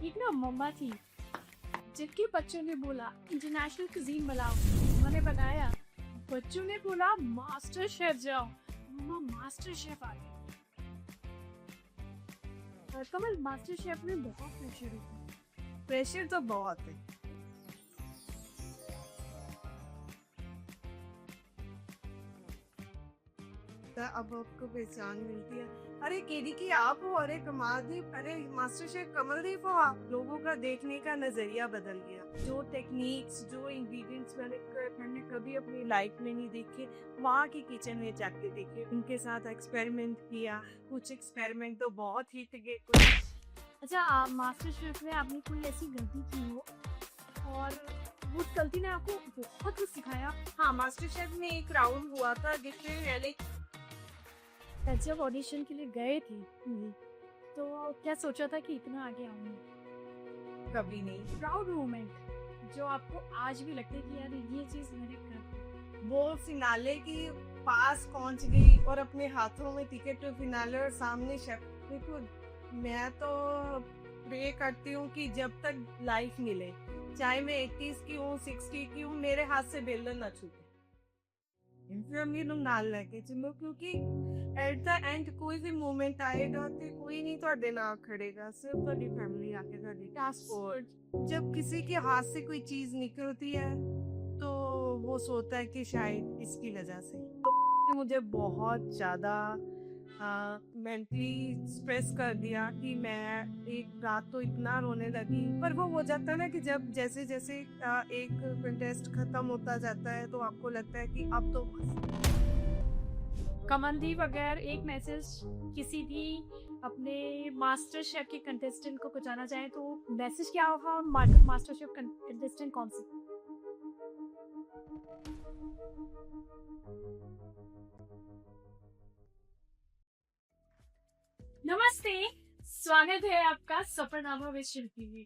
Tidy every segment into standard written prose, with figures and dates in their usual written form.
एक ना मम्मा थी जिनके बच्चों ने बोला इंटरनेशनल कुजीन बनाओ, उन्होंने बनाया। बच्चों ने बोला मास्टर शेफ जाओ, मम्मा मास्टर शेफ आ गए। कमल, मास्टर शेफ में बहुत प्रेशर होता है। प्रेशर तो बहुत है। अब आपको पहचान मिलती है। अरे केडी की आप हो, अरे कमालदीप, अरे मास्टर शेफ कमलदीप हो आप। लोगों का देखने का नजरिया बदल गया। जो टेक्निक्स, जो इंग्रेडिएंट्स मैंने कभी अपनी लाइफ में नहीं देखे, वहाँ की किचन में जाके देखे, उनके साथ एक्सपेरिमेंट किया। कुछ एक्सपेरिमेंट तो बहुत हिट गए, कुछ अच्छा, मास्टर शेफ में आपने कोई ऐसी गलती की हो और वो गलती ने आपको बहुत कुछ सिखाया? हाँ, मास्टर शेफ में एक राउंड हुआ था जिसमें मैंने जब ऑडिशन के लिए गए थे तो क्या सोचा था कि इतना आगे आऊंगी? कभी नहीं। प्राउड मोमेंट जो आपको आज भी लगता है कि यार ये चीज मैंने कर। वो फिनाले की पास पहुंच गई और अपने हाथों में टिकट टू फिनाले और सामने शेफ। देखो, मैं तो प्रे करती हूँ कि जब तक लाइफ मिले, चाहे मैं 80s की हूँ, 60 की हूँ, मेरे हाथ से बेलन ना छूटे। नाल लेके चलो, क्योंकि एट द एंड कोई भी मोमेंट आएगा तो कोई नहीं ਤੁਹਾਡੇ ਨਾਲ खड़ेगा, सिर्फ ਤੁਹਾਡੀ फैमिली आके ਤੁਹਾਡੀ ट्रांसपोर्ट। जब किसी के हाथ से कोई चीज निकलती है तो वो सोचता है कि शायद इसकी वजह से। तो मुझे बहुत ज्यादा मेंटली स्ट्रेस कर दिया कि मैं एक रात तो इतना रोने लगी। पर वो हो जाता है ना कि जब जैसे जैसे एक कंटेस्ट खत्म होता जाता है तो आपको लगता है कि अब तो बस। कमलदीप, अगर एक मैसेज किसी भी अपने मास्टर शेफ के कंटेस्टेंट को पहुंचाना चाहे तो मैसेज क्या होगा? मास्टर शेफ कंटेस्टेंट कौन सी? नमस्ते, स्वागत है आपका सफरनामा विद शिल्पी में।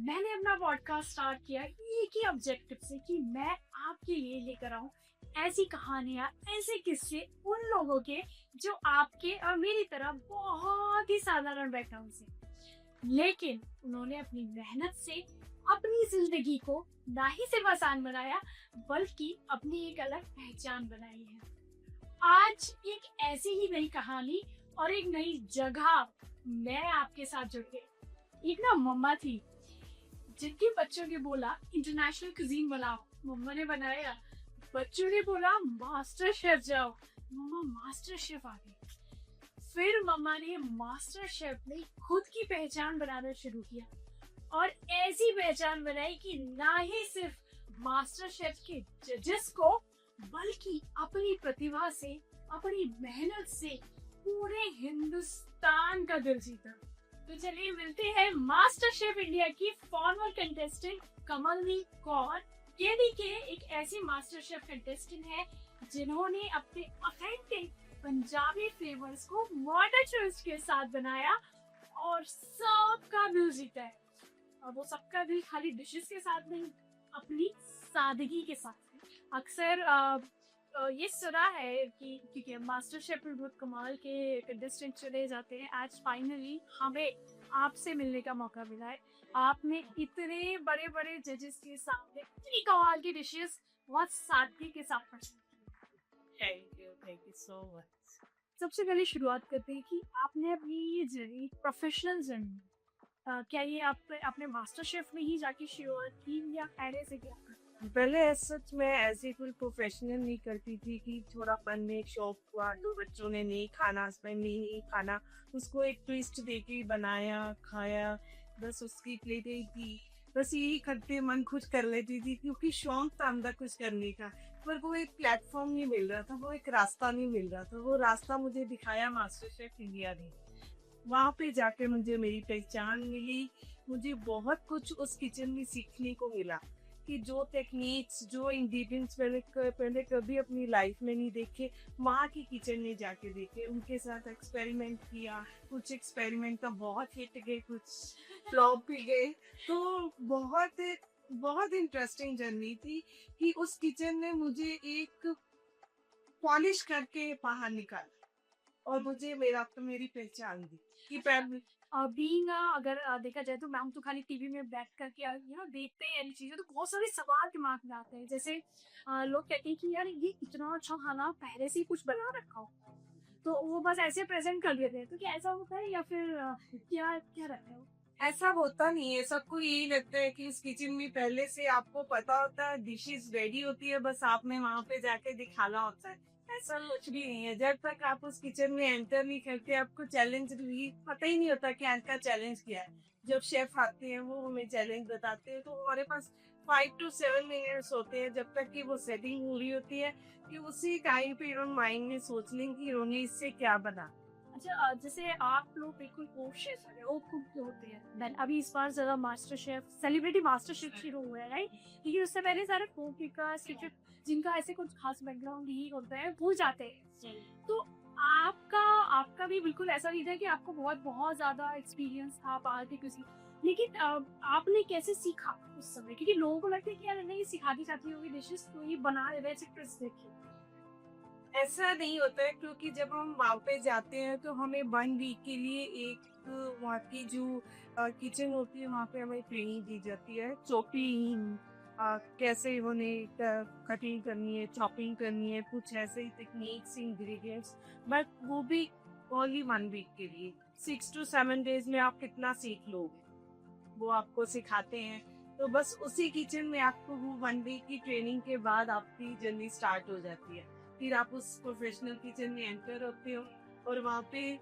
मैंने अपना पॉडकास्ट स्टार्ट किया एक ही ऑब्जेक्टिव से कि मैं आपके लिए लेकर आऊं ऐसी कहानियां, ऐसे किस्से उन लोगों के जो आपके और मेरी तरह बहुत ही साधारण बैकग्राउंड से, लेकिन उन्होंने अपनी मेहनत से अपनी जिंदगी को ना ही सिर्फ आसान बनाया बल्कि अपनी एक अलग पहचान बनाई है। आज एक ऐसी ही नई कहानी और एक नई जगह मैं आपके साथ जुड़ गई। एक ना मम्मा थी जिनके बच्चों ने बोला इंटरनेशनल कुजीन बनाओ, मम्मा ने बनाया। बच्चों ने बोला मास्टर शेफ जाओ, मम्मा मास्टर शेफ आ गई। फिर मम्मा ने मास्टर शेफ में खुद की पहचान बनाना शुरू किया और ऐसी पहचान बनाई कि ना ही सिर्फ मास्टर शेफ के जजेस को बल्कि अपनी प्रतिभा से, अपनी मेहनत से पूरे हिंदुस्तान का दिल जीता। तो चलिए मिलते हैं मास्टर शेफ इंडिया की farmer contestant Kamaldeep Kaur. KD के एक ऐसी मास्टर शेफ कंटेस्टेंट है जिन्होंने अपने ऑथेंटिक पंजाबी फ्लेवर्स को मॉडर्न ट्विस्ट के साथ बनाया और सबका दिल जीता है। और वो सबका दिल खाली डिशेस के साथ नहीं, अपनी सादगी के साथ। अक्सर ये सुना है कि क्योंकि मास्टर शेफ में बहुत कमाल के कंटेस्टेंट चले जाते हैं, आज फाइनली हमें आपसे मिलने का मौका मिला है। आपने इतने बड़े बड़े जजेस के सामने इतनी कमाल की डिशेस बहुत सादगी के साथ प्रस्तुत। Thank you so much. सबसे पहले शुरुआत करते हैं कि आपने अपनी ये जर्नी, प्रोफेशनल जर्नी, क्या ये आप अपने मास्टर शेफ में ही जाके शुरुआत की या पहले से क्या? पहले सच में ऐसे कोई प्रोफेशनल नहीं करती थी कि थोड़ा मन में शौक हुआ तो बच्चों ने नहीं खाना, हस्बैंड ने नहीं खाना, उसको एक ट्विस्ट देके बनाया, खाया, बस उसकी प्लेटें की, बस यही करते मन खुश कर लेती थी क्योंकि शौक था अंदर कुछ करने का। पर वो एक प्लेटफॉर्म नहीं मिल रहा था, वो एक रास्ता नहीं मिल रहा था। वो रास्ता मुझे दिखाया मास्टर शेफ इंडिया ने। वहाँ पे जाके मुझे मेरी पहचान मिली। मुझे बहुत कुछ उस किचन में सीखने को मिला कि जो टेक्निक्स, जो इंग्रेडिएंट्स पहले कभी अपनी लाइफ में नहीं देखे, वहाँ की किचन में जाके देखे, उनके साथ एक्सपेरिमेंट किया। कुछ एक्सपेरिमेंट तो बहुत हिट गए, कुछ फ्लॉप भी गए। तो बहुत बहुत इंटरेस्टिंग जर्नी थी कि उस किचन ने मुझे एक पॉलिश करके बाहर निकाला और मुझे मेरी पहचान दी कि बीइंग अगर देखा जाए तो हम तो खाली टीवी में बैठ कर के देखते हैं इन चीज़ें, तो बहुत सारे सवाल दिमाग में आते हैं। जैसे लोग कहते हैं कि यार ये इतना अच्छा खाना पहले से ही कुछ बना रखा होता है, तो वो बस ऐसे प्रेज़ेंट कर देते हैं। तो क्या ऐसा होता है या फिर क्या क्या रहता है वो? ऐसा होता नहीं है, सबको यही लगता है कि इस किचन में पहले से आपको पता होता है, डिशेस रेडी होती है, बस आपने वहां पे जाके दिखाना होता है। ऐसा कुछ भी नहीं है। जब तक आप उस किचन में एंटर नहीं करते, आपको चैलेंज भी पता ही नहीं होता कि आज का चैलेंज क्या है। जब शेफ आते हैं, वो हमें चैलेंज बताते हैं, तो हमारे पास 5 to 7 मिनट्स होते हैं, जब तक कि वो सेटिंग हो रही होती है, कि उसी टाइम पे हम माइंड में सोच लें कि उन्होंने इससे क्या बना। अच्छा, जैसे आप लोग बिल्कुल वो शेफ है, वो कुक होते हैं। देन अभी इस बार ज़्यादा master chef, celebrity master chef शुरू हुआ है, राइट? क्योंकि उससे पहले सारे कुकर्स जिनका ऐसे कुछ खास बैकग्राउंड नहीं होता है, वो जाते हैं। तो आपका आपका भी बिल्कुल ऐसा नहीं था कि आपको बहुत बहुत ज़्यादा एक्सपीरियंस था बाहर की किसी, लेकिन आपने कैसे सीखा उस समय? क्योंकि लोगों को लगता है कि यार नहीं सिखानी चाहती होगी डिशेस, तो ये बना रहे वैसे ट्रिक्स देखिए। ऐसा नहीं होता है, क्योंकि जब हम वहाँ पे जाते हैं तो हमें 1 वीक के लिए एक वहाँ की जो किचन होती है, वहाँ पे हमें ट्रेनिंग दी जाती है। चॉपिंग, कैसे उन्हें कटिंग करनी है, चॉपिंग करनी है, कुछ ऐसे ही टेक्निक्स, इंग्रेडिएंट्स। बट वो भी ओनली 1 वीक के लिए। 6 to 7 डेज में आप कितना सीख लोगे, वो आपको सिखाते हैं। तो बस उसी किचन में आपको वो 1 वीक की ट्रेनिंग के बाद आपकी जर्नी स्टार्ट हो जाती है। फिर आप उस प्रोफेशनल किचन में एंटर होते हो, और वहाँ पे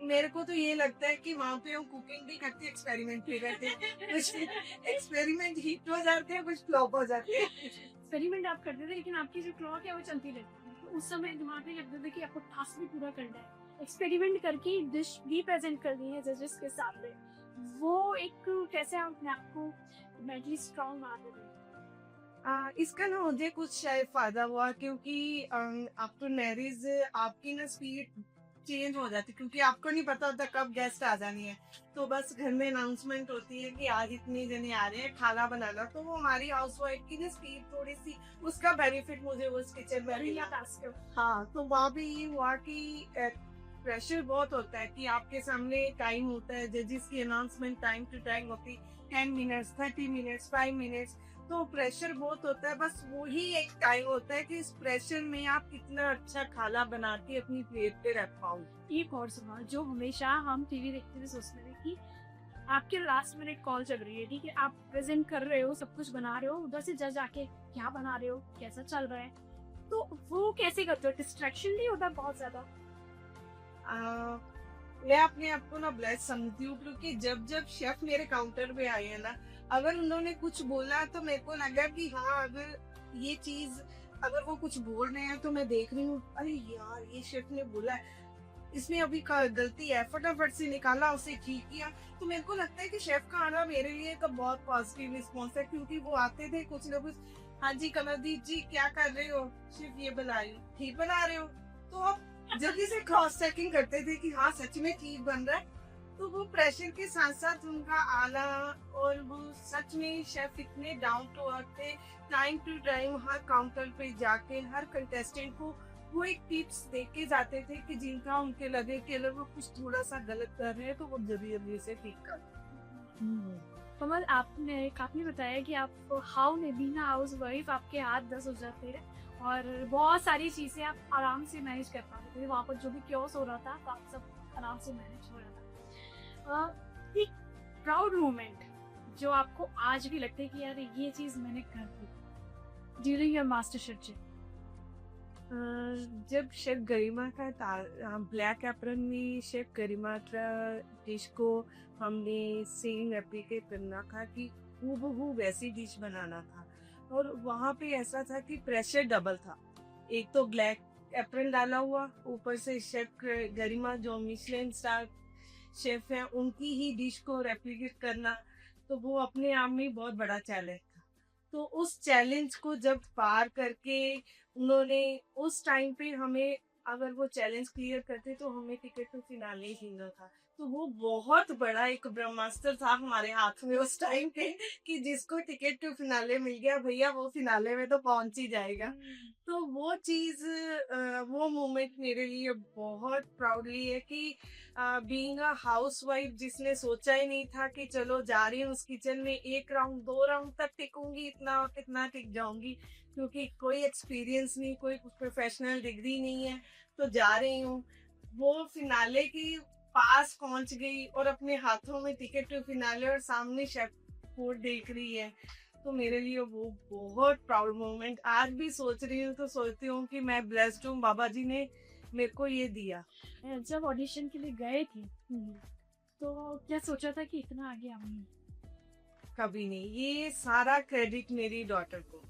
मेरे को तो ये लगता है कि वहाँ पे हम कुकिंग भी करते, एक्सपेरिमेंट भी करते। कुछ एक्सपेरिमेंट हिट हो जाते हैं, कुछ फ्लॉप हो जाते हैं। एक्सपेरिमेंट आप करते थे, लेकिन आपकी जो क्लॉक है वो चलती रहती थी। तो उस समय दिमाग में लगता था कि आपको टास्क भी पूरा करना है, एक्सपेरिमेंट करके डिश भी प्रेजेंट करनी है जजेस के सामने। वो एक कैसे आप अपने आप को मेंटली स्ट्रांग बनाते थे? इसका ना मुझे कुछ शायद फायदा हुआ, क्योंकि आफ्टर मैरिज आपकी ना स्पीड चेंज हो जाती, क्योंकि आपको नहीं पता होता कब गेस्ट आ जानी है। तो बस घर में अनाउंसमेंट होती है कि आज इतने जने आ रहे हैं, खाना बनाना। तो वो हमारी हाउस वाइफ की ना स्पीड थोड़ी सी, उसका बेनिफिट मुझे उस किचन में रिया मिला। टास्क। हाँ, तो वहाँ पे ये हुआ कि प्रेशर बहुत होता है कि आपके सामने टाइम होता है, जजेस की अनाउंसमेंट टाइम टू टाइम होती, 10 मिनट्स, 30 मिनट्स, 5 मिनट्स। तो प्रेशर बहुत होता है। बस वही एक टाइम होता है कि इस प्रेशर में आप कितना अच्छा खाना बना के अपनी प्लेट पे रख पाओ। एक और सवाल जो हमेशा हम टीवी देखते हुए सोचते थे कि आपके लास्ट मिनट कॉल चल रही है, ठीक है, आप प्रेजेंट कर रहे हो, सब कुछ बना रहे हो, उधर से जज आके क्या बना रहे हो, कैसा चल रहा है, तो वो कैसे करते हो? डिस्ट्रैक्शन नहीं होता बहुत ज्यादा? आ, मैं अपने आप को ना ब्लेस समझती हूँ, क्योंकि जब जब शेफ मेरे काउंटर पे आए हैं ना, अगर उन्होंने कुछ बोला तो मेरे को लगा कि हाँ, अगर ये चीज, अगर वो कुछ बोल रहे हैं तो मैं देख रही हूँ, अरे यार ये शेफ ने बोला है, इसमें अभी गलती है, फटाफट से निकाला, उसे ठीक किया। तो मेरे को लगता है कि शेफ का आना मेरे लिए एक बहुत पॉजिटिव रिस्पॉन्स है, क्योंकि वो आते थे कुछ ना कुछ, हाँ जी कमलदीप जी क्या कर रहे हो, शेफ ये बना रही हो, ठीक बना रहे हो। तो आप जल्दी से क्रॉस चेकिंग करते थे कि हाँ सच में ठीक बन रहा है। तो वो प्रेशर के साथ साथ उनका आना, और वो सच में शेफ इतने डाउन टू अर्थ थे, टाइम टू टाइम हर काउंटर पे जाके हर कंटेस्टेंट को वो एक टिप्स दे के जाते थे, कि जिनका उनके लगे कि अगर वो कुछ थोड़ा सा गलत कर रहे हैं तो वो जल्दी जल्दी से ठीक कर। कमल, आपने काफी बताया कि आप हाउ ने बीइंग हाउस वाइफ आपके हाथ 10 हो जाते हैं और बहुत सारी चीजें आप आराम से मैनेज कर पाते थे। वहाँ पर जो भी क्योस हो रहा था तो आप सब आराम से मैनेज हो रहा था। एक प्राउड मोमेंट जो आपको आज भी लगता है कि यार ये चीज मैंने कर दी ड्यूरिंग योर मास्टर शेफ। जब शेफ गरिमा का ब्लैक एप्रन में शेफ गरिमा का डिश को हमने सेम रेप्लिकेट करना था, कि हूबहू वैसी डिश बनाना था। और वहाँ पे ऐसा था कि प्रेशर डबल था, एक तो ब्लैक एप्रन डाला हुआ, ऊपर से शेफ गरिमा जो मिशेलिन स्टार शेफ है, उनकी ही डिश को रेप्लिकेट करना, तो वो अपने आप में बहुत बड़ा चैलेंज था। तो उस चैलेंज को जब पार करके उन्होंने उस टाइम पे हमें, अगर वो चैलेंज क्लियर करते तो हमें टिकट टू फिनाले जीतना था। तो वो बहुत बड़ा एक ब्रह्मास्त्र था हमारे हाथ में उस टाइम पे कि जिसको टिकट टू फिनाले मिल गया भैया वो फिनाले में तो पहुंच ही जाएगा। तो वो चीज वो मोमेंट मेरे लिए बहुत प्राउडली है कि बीइंग अ हाउसवाइफ जिसने सोचा ही नहीं था कि चलो जा रही हूँ उस किचन में 1 राउंड 2 राउंड तक टिकूंगी, इतना कितना टिक जाऊंगी, क्योंकि कोई एक्सपीरियंस नहीं, कोई प्रोफेशनल डिग्री नहीं है, तो जा रही हूँ। वो फिनाले की पास पहुंच गई और अपने हाथों में टिकट टू फिनाले और सामने शेफ फूड देख रही है, तो मेरे लिए वो बहुत प्राउड मोमेंट। आज भी सोच रही हूँ तो सोचती हूँ कि मैं ब्लेस्ड हूँ, बाबा जी ने मेरे को ये दिया। जब ऑडिशन के लिए गए थे तो क्या सोचा था कि इतना आगे आऊंगी? कभी नहीं, ये सारा क्रेडिट मेरी डॉटर को,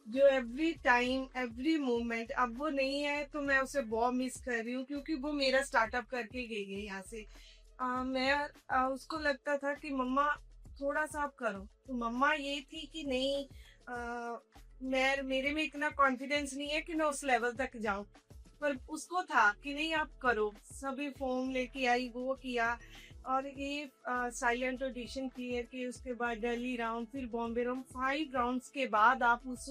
जो एवरी टाइम एवरी मोमेंट, अब वो नहीं है तो मैं उसे बहुत मिस कर रही हूँ, क्योंकि वो मेरा स्टार्टअप करके गई है यहाँ से। उसको लगता था कि मम्मा थोड़ा सा आप करो, तो मम्मा ये थी कि नहीं, मैं मेरे में इतना कॉन्फिडेंस नहीं है कि मैं उस लेवल तक जाऊं, पर उसको था कि नहीं आप करो। सभी फॉर्म लेके आई, वो किया, और ये साइलेंट ऑडिशन क्लियर किए, उसके बाद दिल्ली राउंड, फिर बॉम्बे राउंड, 5 राउंड्स के बाद आप उस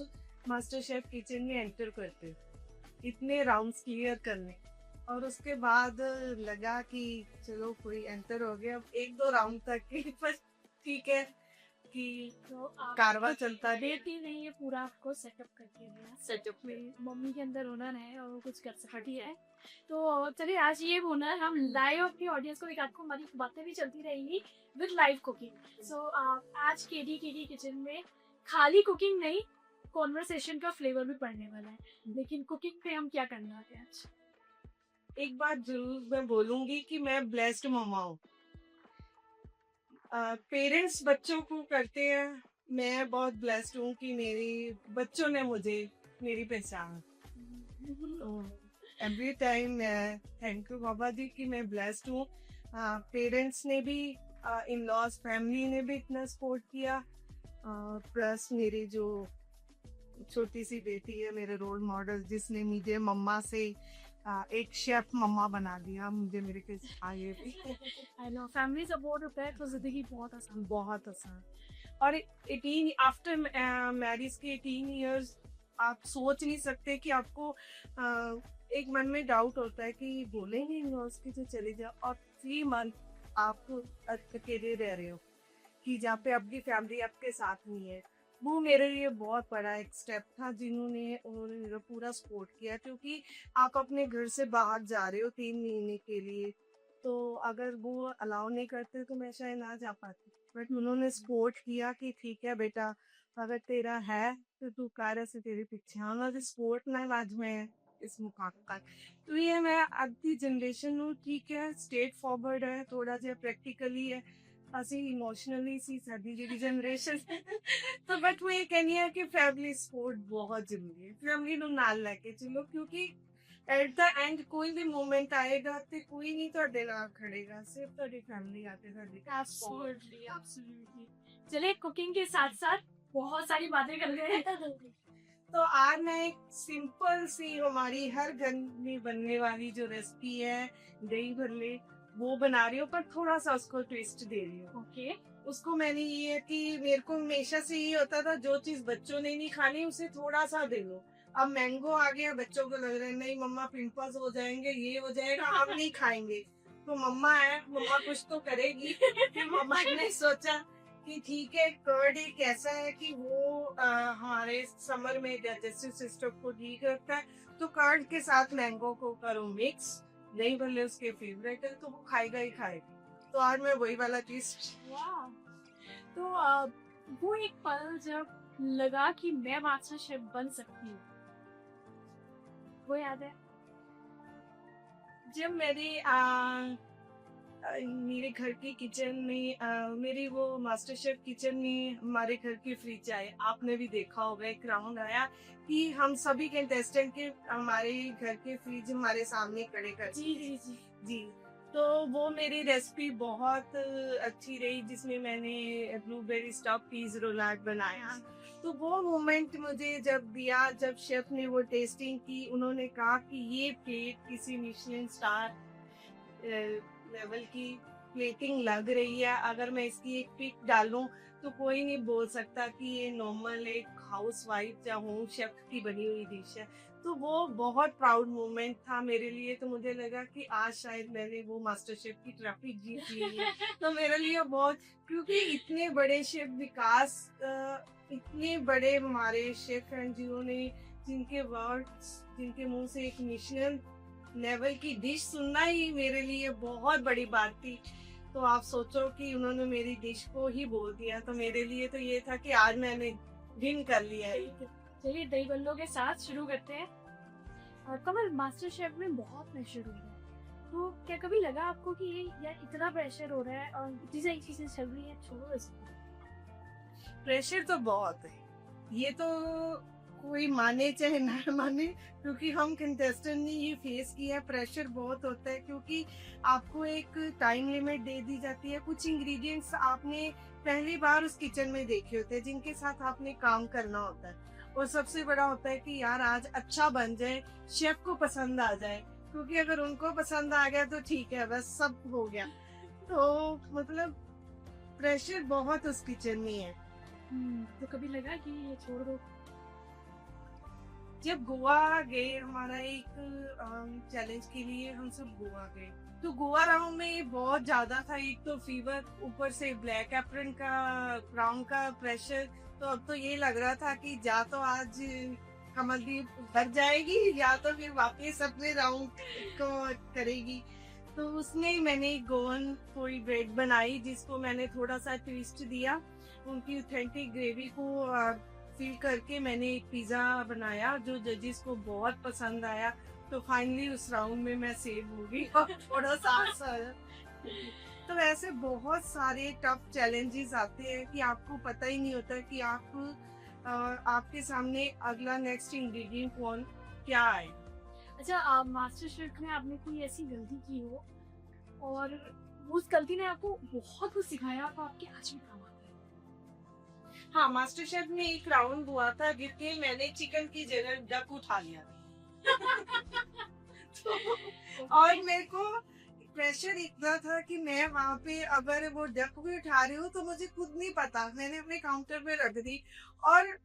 मास्टर शेफ किचन में एंटर करते हो, इतने राउंड्स क्लियर करने। और उसके बाद लगा कि चलो कोई एंटर हो गया, अब 1-2 राउंड तक ही बस ठीक है कि तो आप कारवा चलता है। देती नहीं है, पूरा आपको सेटअप करके दिया। सेटअप में मेरी मम्मी के अंदर हुनर है और वो कुछ कर सकती है। तो चलिए आज ये हुनर हम लाइव अपनी ऑडियंस को दिखाते हैं, हमारी बातें भी चलती रहेंगी विद लाइव कुकिंग। सो आज केडी किचन में खाली कुकिंग नहीं, कॉन्वर्सेशन का फ्लेवर भी पड़ने वाला है। लेकिन कुकिंग पे हम क्या करने वाले हैं आज? एक बात जरूर मैं बोलूंगी कि मैं ब्लेस्ड मम्मा हूँ। पेरेंट्स बच्चों को करते हैं, मैं बहुत ब्लेस्ड हूँ कि मेरी बच्चों ने मुझे मेरी पहचान। एवरी टाइम थैंक यू बाबा जी कि मैं ब्लेस्ड हूँ। पेरेंट्स ने भी, इन लॉज फैमिली ने भी इतना सपोर्ट किया, प्लस मेरी जो छोटी सी बेटी है, मेरे रोल मॉडल, जिसने मुझे मम्मा से एक शेफ मम्मा बना दिया, मुझे मेरे के आगे भी आई नो फैमिली सपोर्ट होता है तो जिंदगी बहुत आसान। बहुत आसान। और 18 आफ्टर मैरिज के 18 इयर्स आप सोच नहीं सकते कि आपको एक मन में डाउट होता है कि बोलेंगे उसकी तो चली जाओ, और 3 मंथ आप अकेले रह रहे हो कि जहाँ पे आपकी फैमिली आपके साथ नहीं है। वो मेरे लिए बहुत बड़ा एक स्टेप था, उन्होंने मेरा पूरा सपोर्ट किया, क्योंकि आप अपने घर से बाहर जा रहे हो 3 महीने के लिए, तो अगर वो अलाउ नहीं करते तो मैं शायद ना जा पाती, बट उन्होंने सपोर्ट किया कि ठीक है बेटा, अगर तेरा है तो तू कर, ऐसे तेरे पीछे उन्होंने सपोर्ट ना, आज मैं इस मुकाम पर। तो ये मैं ਅੱਜ ਦੀ जनरेशन ਨੂੰ ठीक है स्ट्रेट फॉरवर्ड है, थोड़ा ਜਿਹਾ प्रैक्टिकली है, ਅਸੀਂ ਇਮੋਸ਼ਨਲੀ ਸੀ ਸਾਡੀ ਜਿਹੜੀ ਜਨਰੇਸ਼ਨ ਤਾਂ ਬਟ ਮੈਂ ਇਹ ਕਹਿੰਦੀ ਆ ਕਿ ਫੈਮਿਲੀ ਸਪੋਰਟ ਬਹੁਤ ਜ਼ਰੂਰੀ ਹੈ, ਫੈਮਿਲੀ ਨੂੰ ਨਾਲ ਲੈ ਕੇ ਚੱਲੋ, ਕਿਉਂਕਿ ਐਟ ਦਾ ਐਂਡ ਕੋਈ ਵੀ ਮੂਮੈਂਟ ਆਏਗਾ ਤੇ ਕੋਈ ਨਹੀਂ ਤੁਹਾਡੇ ਨਾਲ ਖੜੇਗਾ, ਸਿਰਫ ਤੁਹਾਡੀ ਫੈमिली आके ਤੁਹਾਡੇ एब्सोल्युटली एब्सोल्युटली। चलिए कुकिंग के साथ साथ बहुत सारी बातें कर गए हैं। तो आज मैं एक सिंपल सी हमारी हर घर में बनने वाली जो रेसिपी है दही भल्ले, वो बना रही हूँ, पर थोड़ा सा उसको ट्विस्ट दे रही हूँ। ओके उसको मैंने ये है कि मेरे को हमेशा से ये होता था, जो चीज बच्चों ने नहीं खानी उसे थोड़ा सा दे दो। अब मैंगो आ गया, बच्चों को लग रहा है नहीं मम्मा पिंपल्स हो जाएंगे, ये हो जाएगा, हम नहीं खाएंगे। तो मम्मा है, मम्मा कुछ तो करेगी। फिर मम्मा ने सोचा कि ठीक है, कर्ड एक ऐसा है कि वो हमारे समर में डाइजेस्टिव सिस्टम को ठीक रखता है, तो कर्ड के साथ मैंगो को करो मिक्स, दही भल्ले उसके फेवरेट है, तो वो खाएगा ही खाएगा। तो आज मैं वही वाला ट्विस्ट। वाह। तो वो एक पल जब लगा कि मैं मास्टर शेफ बन सकती हूँ, वो याद है? जब मेरे घर की किचन में मेरी वो मास्टर शेफ किचन में हमारे घर की फ्रिज आए, आपने भी देखा होगा, एक राउंड आया कि हम सभी कंटेस्टेंट के हमारे घर के फ्रिज हमारे सामने खड़े कर जी जी जी जी। तो वो मेरी रेसिपी बहुत अच्छी रही, जिसमें मैंने ब्लूबेरी स्टफ पीज रोलाट बनाया। तो वो मोमेंट मुझे जब दिया, जब शेफ ने वो टेस्टिंग की, उन्होंने कहा कि ये प्लेट किसी मिशेलिन स्टार लेवल की प्लेटिंग लग रही है, अगर मैं इसकी एक पिक डालूं तो कोई नहीं बोल सकता कि ये नॉर्मल एक हाउस वाइफ या होम शेफ की बनी हुई डिश है। तो वो बहुत प्राउड मोमेंट था मेरे लिए। तो मुझे लगा कि आज शायद मैंने वो मास्टर शेफ की ट्रॉफी जीत ली है। तो मेरे लिए बहुत, क्योंकि इतने बड़े शेफ विकास, इतने बड़े हमारे शेफ हैं जिन्होंने, जिनके वर्ड्स, जिनके मुंह से एक मिशनल लेवल की डिश सुनना ही मेरे लिए बहुत बड़ी बात थी। तो आप सोचो कि उन्होंने मेरी डिश को ही बोल दिया, तो मेरे लिए तो ये था कि आज मैंने विन कर लिया है। चलिए दही बल्लों के साथ शुरू करते हैं। कमल, मास्टर शेफ में बहुत प्रेशर हो रहा है, तो क्या कभी लगा आपको कि ये यार इतना प्रेशर हो रहा है और इतनी सारी चीजें चल रही है, छोड़ो इसको? प्रेशर तो बहुत है, ये तो कोई माने चाहे ना माने, क्योंकि हम कंटेस्टेंट ने ये फेस किया है। प्रेशर बहुत होता है क्योंकि आपको एक टाइम लिमिट दे दी जाती है। कुछ इंग्रेडिएंट्स आपने पहली बार उस किचन में देखे होते हैं, जिनके साथ आपने काम करना होता है। और सबसे बड़ा होता है कि यार आज अच्छा बन जाए, शेफ को पसंद आ जाए, क्योंकि अगर उनको पसंद आ गया तो ठीक है, बस सब हो गया। तो मतलब प्रेशर बहुत उस किचन में है। तो कभी लगा कि ये छोड़ दो? जब गोवा गए, हमारा एक चैलेंज के लिए हम सब गोवा गए, तो गोवा राउंड में ये बहुत ज्यादा था। एक तो फीवर, ऊपर से ब्लैक एप्रन का क्राउन का प्रेशर। तो अब तो ये लग रहा था कि या तो आज कमलदीप घर जाएगी या तो फिर वापस अपने राउंड को करेगी। तो उसमें मैंने गोवन कोई ब्रेड बनाई, जिसको मैंने थोड़ा सा ट्विस्ट दिया, उनकी ऑथेंटिक ग्रेवी को फिल करके मैंने एक पिज्जा बनाया जो जजेस को बहुत पसंद आया। तो फाइनली उस राउंड में मैं सेव हो गई और थोड़ा सा आया। तो ऐसे बहुत सारे टफ चैलेंजेस आते हैं कि आपको पता ही नहीं होता कि आपके सामने अगला नेक्स्ट इंग्रेडिएंट कौन क्या है। अच्छा, मास्टर शेफ में आपने कोई ऐसी गलती की हो और उस गलती ने आपको बहुत कुछ सिखाया और आपके आज भी काम आता है? हाँ, मास्टर शेफ में एक राउंड हुआ था जिसमें मैंने चिकन की जगह डक उठा लिया तो, और मेरे को प्रेशर इतना था कि मैं वहाँ पे अगर वो डक भी उठा रही हूँ तो मुझे खुद नहीं पता, मैंने अपने काउंटर पे रख दी। और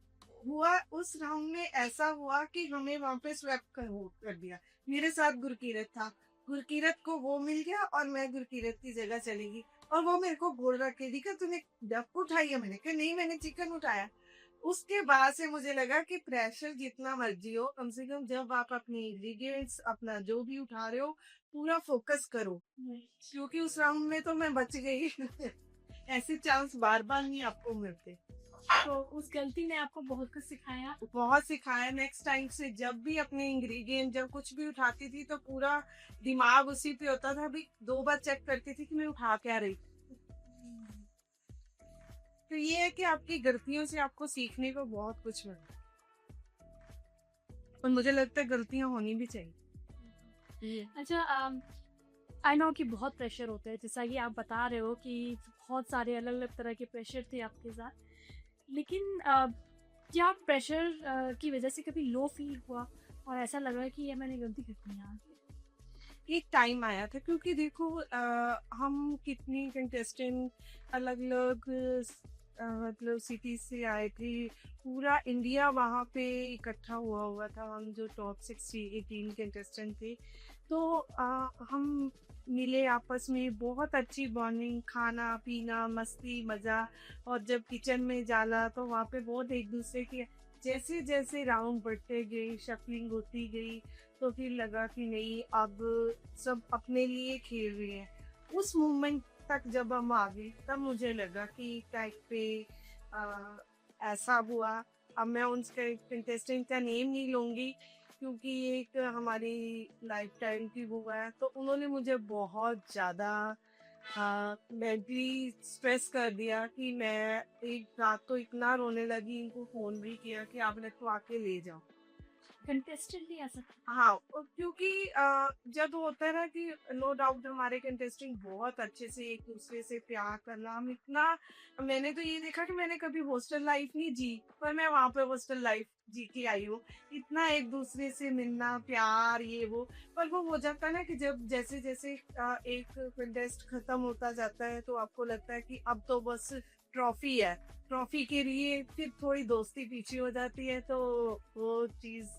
हुआ उस राउंड में ऐसा हुआ कि हमें वहाँ पे स्वैप कर दिया। मेरे साथ गुरकीरत था, गुरकीरत को वो मिल गया और मैं गुरकीरत की जगह चली गई। और वो मेरे को बोल रहा कि दीका तूने डक उठाई है? मैंने कहा नहीं, मैंने चिकन उठाया। उसके बाद से मुझे लगा कि प्रेशर जितना मर्जी हो, कम से कम जब आप अपने इंग्रेडिएंट्स अपना जो भी उठा रहे हो पूरा फोकस करो, क्योंकि उस राउंड में तो मैं बच गई ऐसे चांस बार बार नहीं आपको मिलते। तो उस गलती ने आपको बहुत कुछ सिखाया? बहुत सिखाया। नेक्स्ट टाइम से जब भी अपने इंग्रेडिएंट जब कुछ भी उठाती थी तो पूरा दिमाग उसी पे होता था, अभी 2 बार चेक करती थी कि मैं उठा क्या रही। तो ये है कि आपकी गलतियों से आपको सीखने को बहुत कुछ मिलता है और मुझे लगता है गलतियां होनी भी चाहिए। अच्छा, आई नो कि बहुत प्रेशर होता है, जैसा कि आप बता रहे हो कि बहुत सारे अलग अलग तरह के प्रेशर थे आपके साथ, लेकिन क्या प्रेशर की वजह से कभी लो फील हुआ और ऐसा लगा कि ये मैंने गलती कर दी यार? एक टाइम आया था, क्योंकि देखो हम कितनी कंटेस्टेंट अलग अलग मतलब सिटी से आए थे, पूरा इंडिया वहाँ पे इकट्ठा हुआ था। हम जो टॉप 18 कंटेस्टेंट थे, तो हम मिले आपस में, बहुत अच्छी बॉन्डिंग, खाना पीना मस्ती मज़ा। और जब किचन में जाला तो वहाँ पे बहुत एक दूसरे के, जैसे जैसे राउंड बढ़ते गए, शफलिंग होती गई, तो फिर लगा कि नहीं, अब सब अपने लिए खेल रहे हैं। उस मोमेंट तक जब हम आ गए तब मुझे लगा कि टाइप पे ऐसा हुआ। अब मैं उन कंटेस्टेंट का नेम नहीं लूँगी क्योंकि एक हमारी लाइफ टाइम की वो है, तो उन्होंने मुझे बहुत ज़्यादा मेंटली स्ट्रेस कर दिया कि मैं एक रात तो इतना रोने लगी, इनको फ़ोन भी किया कि आप मेरे को आके ले जाओ। कंटेस्टेंट ही ऐसा था। हाँ, क्योंकि जब होता है ना कि नो डाउट हमारे कंटेस्टेंट बहुत अच्छे से एक दूसरे से प्यार करना, हम इतना, मैंने तो ये देखा कि मैंने कभी हॉस्टल लाइफ नहीं जी, पर मैं वहां पे हॉस्टल लाइफ जी के आई हूँ। इतना एक दूसरे से मिलना, प्यार, ये वो। पर वो हो जाता है ना कि जब जैसे जैसे एक कंटेस्ट खत्म होता जाता है तो आपको लगता है कि अब तो बस ट्रॉफी है, ट्रॉफी के लिए फिर थोड़ी दोस्ती पीछे हो जाती है, तो वो चीज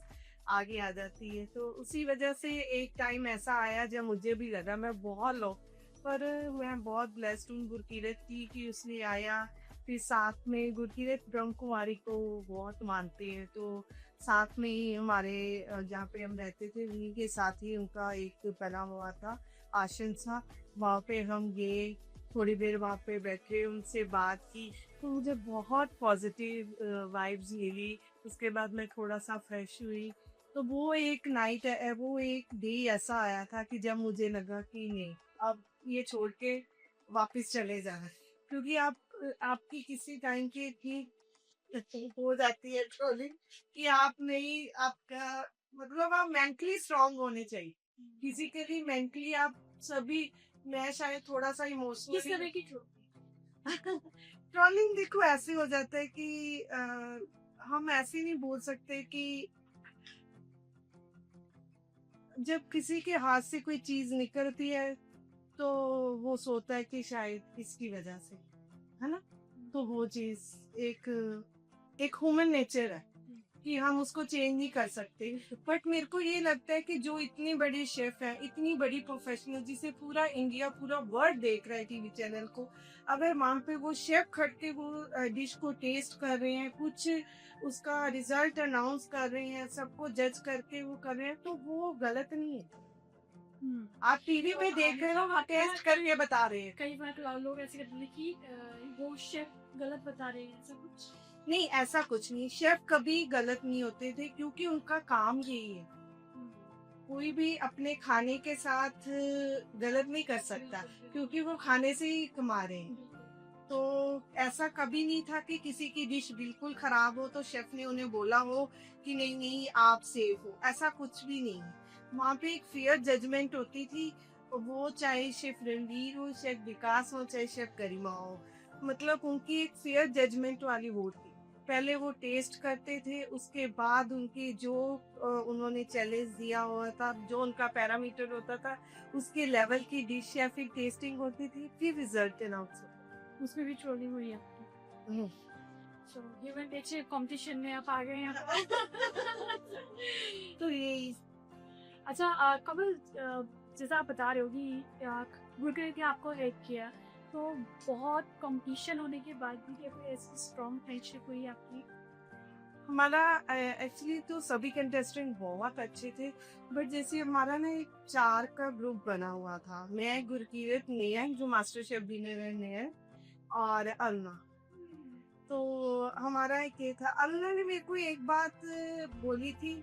आगे आ जाती है। तो उसी वजह से एक टाइम ऐसा आया जब मुझे भी लगा मैं बहुत लो, पर मैं बहुत ब्लेस्ड हूँ गुरकीरत की कि उसने आया। फिर साथ में गुरकीरत ब्रह्म कुमारी को बहुत मानते हैं, तो साथ में ही हमारे जहाँ पे हम रहते थे उन्हीं के साथ ही उनका एक बना हुआ था आश्रम सा, वहाँ पे हम गए, थोड़ी देर वहाँ पे बैठे, उनसे बात की, तो मुझे बहुत पॉजिटिव वाइब्स मिली। उसके बाद मैं थोड़ा सा फ्रेश हुई। तो वो एक नाइट है, वो एक डे ऐसा आया था कि जब मुझे लगा कि नहीं, अब ये छोड़ के वापस चले जाना, क्योंकि आप आपकी किसी टाइम की ठीक हो जाती है ट्रोलिंग कि आप नहीं, आपका मतलब आप मेंटली स्ट्रांग होने चाहिए। फिजिकली मेंटली आप सभी, मैं शायद थोड़ा सा किस इमोशनली तरह की ट्रॉफी? ट्रोलिंग देखो ऐसे हो जाता है कि हम ऐसे नहीं बोल सकते कि जब किसी के हाथ से कोई चीज निकलती है तो वो सोचता है कि शायद इसकी वजह से, है ना, तो वो चीज एक एक ह्यूमन नेचर है कि हम उसको चेंज नहीं कर सकते। बट मेरे को ये लगता है कि जो इतनी बड़ी शेफ है, इतनी बड़ी प्रोफेशनल, जिसे पूरा इंडिया, पूरा वर्ल्ड देख रहा है टीवी चैनल को, अगर वहां पे वो शेफ खड़ के वो डिश को टेस्ट कर रहे हैं, कुछ उसका रिजल्ट अनाउंस कर रहे हैं, सबको जज करके वो कर रहे हैं, तो वो गलत नहीं है। आप टीवी पे देख रहे हो, टेस्ट करके बता रहे हैं। कई बार लोग ऐसे कहते हैं कि वो शेफ गलत बता रहे हैं, ऐसा कुछ? नहीं, ऐसा कुछ नहीं, शेफ कभी गलत नहीं होते थे, क्योंकि उनका काम यही है। कोई भी अपने खाने के साथ गलत नहीं कर सकता, क्योंकि वो खाने से ही कमा रहे हैं। तो ऐसा कभी नहीं था कि किसी की डिश बिल्कुल खराब हो तो शेफ ने उन्हें बोला हो कि नहीं नहीं आप सेफ हो, ऐसा कुछ भी नहीं है। वहाँ पे एक फेयर जजमेंट होती थी, वो चाहे शेफ रणवीर हो, शेफ विकास हो, चाहे शेफ गरिमा हो, मतलब उनकी एक फेयर जजमेंट वाली वो थी। पहले वो टेस्ट करते थे, उसके बाद उनके जो उन्होंने चैलेंज दिया हुआ था, जो उनका पैरामीटर होता था, उसके लेवल की डिश या फिर टेस्टिंग होती थी, फिर रिजल्ट अनाउंस होता। उसमें भी ट्रोलिंग हुई है आपकी? हम्म। तो ह्यूमन नेचर कंपटीशन में आप आ गए हैं। तो यही। अच्छा कमल, जैसा आप बता रहे हो कि गुरकीरत ने आपको हेल्प किया, तो बहुत कंपटीशन होने के बाद भी क्या कोई ऐसी स्ट्रॉन्ग फ्रेंडशिप हुई आपकी? हमारा एक्चुअली तो सभी कंटेस्टेंट बहुत अच्छे थे, बट जैसे हमारा ना एक 4 का ग्रुप बना हुआ था, मैं, गुरकीरत, नेहा जो मास्टर शेफ विनर है, और अलना। तो हमारा एक ये था, अलना ने मेरे को एक बात बोली थी,